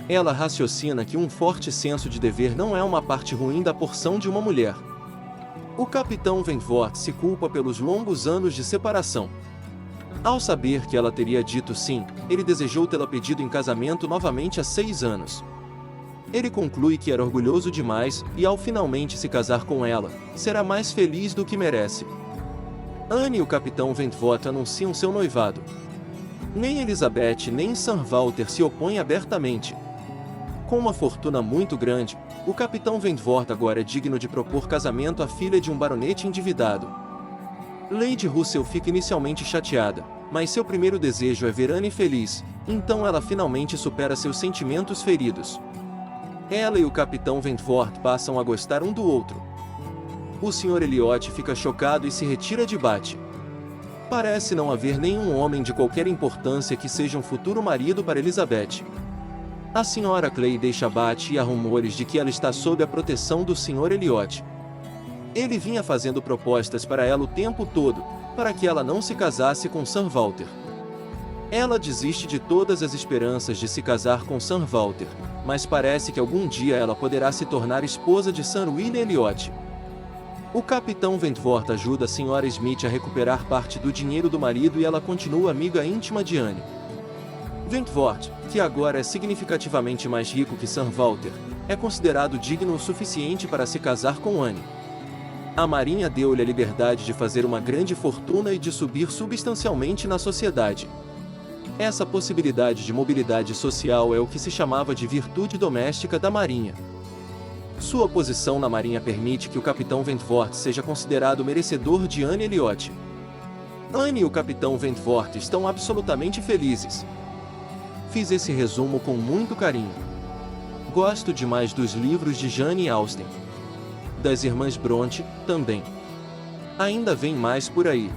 Ela raciocina que um forte senso de dever não é uma parte ruim da porção de uma mulher. O capitão Wentworth se culpa pelos longos anos de separação. Ao saber que ela teria dito sim, ele desejou tê-la pedido em casamento novamente há 6 anos. Ele conclui que era orgulhoso demais e, ao finalmente se casar com ela, será mais feliz do que merece. Anne e o capitão Wentworth anunciam seu noivado. Nem Elizabeth nem Sir Walter se opõem abertamente. Com uma fortuna muito grande, o capitão Wentworth agora é digno de propor casamento à filha de um baronete endividado. Lady Russell fica inicialmente chateada, mas seu primeiro desejo é ver Anne feliz, então ela finalmente supera seus sentimentos feridos. Ela e o capitão Wentworth passam a gostar um do outro. O Sr. Elliot fica chocado e se retira de Bath. Parece não haver nenhum homem de qualquer importância que seja um futuro marido para Elizabeth. A Sra. Clay deixa Bath e há rumores de que ela está sob a proteção do Sr. Elliot. Ele vinha fazendo propostas para ela o tempo todo, para que ela não se casasse com Sir Walter. Ela desiste de todas as esperanças de se casar com Sir Walter, mas parece que algum dia ela poderá se tornar esposa de Sir William Elliot. O capitão Wentworth ajuda a Sra. Smith a recuperar parte do dinheiro do marido e ela continua amiga íntima de Anne. Wentworth, que agora é significativamente mais rico que Sir Walter, é considerado digno o suficiente para se casar com Anne. A marinha deu-lhe a liberdade de fazer uma grande fortuna e de subir substancialmente na sociedade. Essa possibilidade de mobilidade social é o que se chamava de virtude doméstica da marinha. Sua posição na marinha permite que o capitão Wentworth seja considerado merecedor de Anne Elliot. Anne e o capitão Wentworth estão absolutamente felizes. Fiz esse resumo com muito carinho. Gosto demais dos livros de Jane Austen. Das irmãs Bronte, também. Ainda vem mais por aí.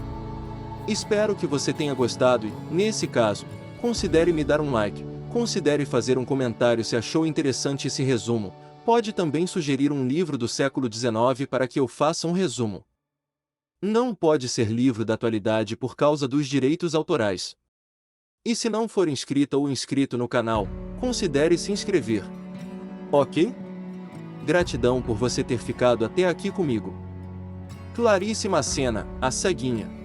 Espero que você tenha gostado e, nesse caso, considere me dar um like, considere fazer um comentário se achou interessante esse resumo, pode também sugerir um livro do século XIX para que eu faça um resumo. Não pode ser livro da atualidade por causa dos direitos autorais. E se não for inscrita ou inscrito no canal, considere se inscrever. Ok? Gratidão por você ter ficado até aqui comigo. Clarice Macena, a ceguinha.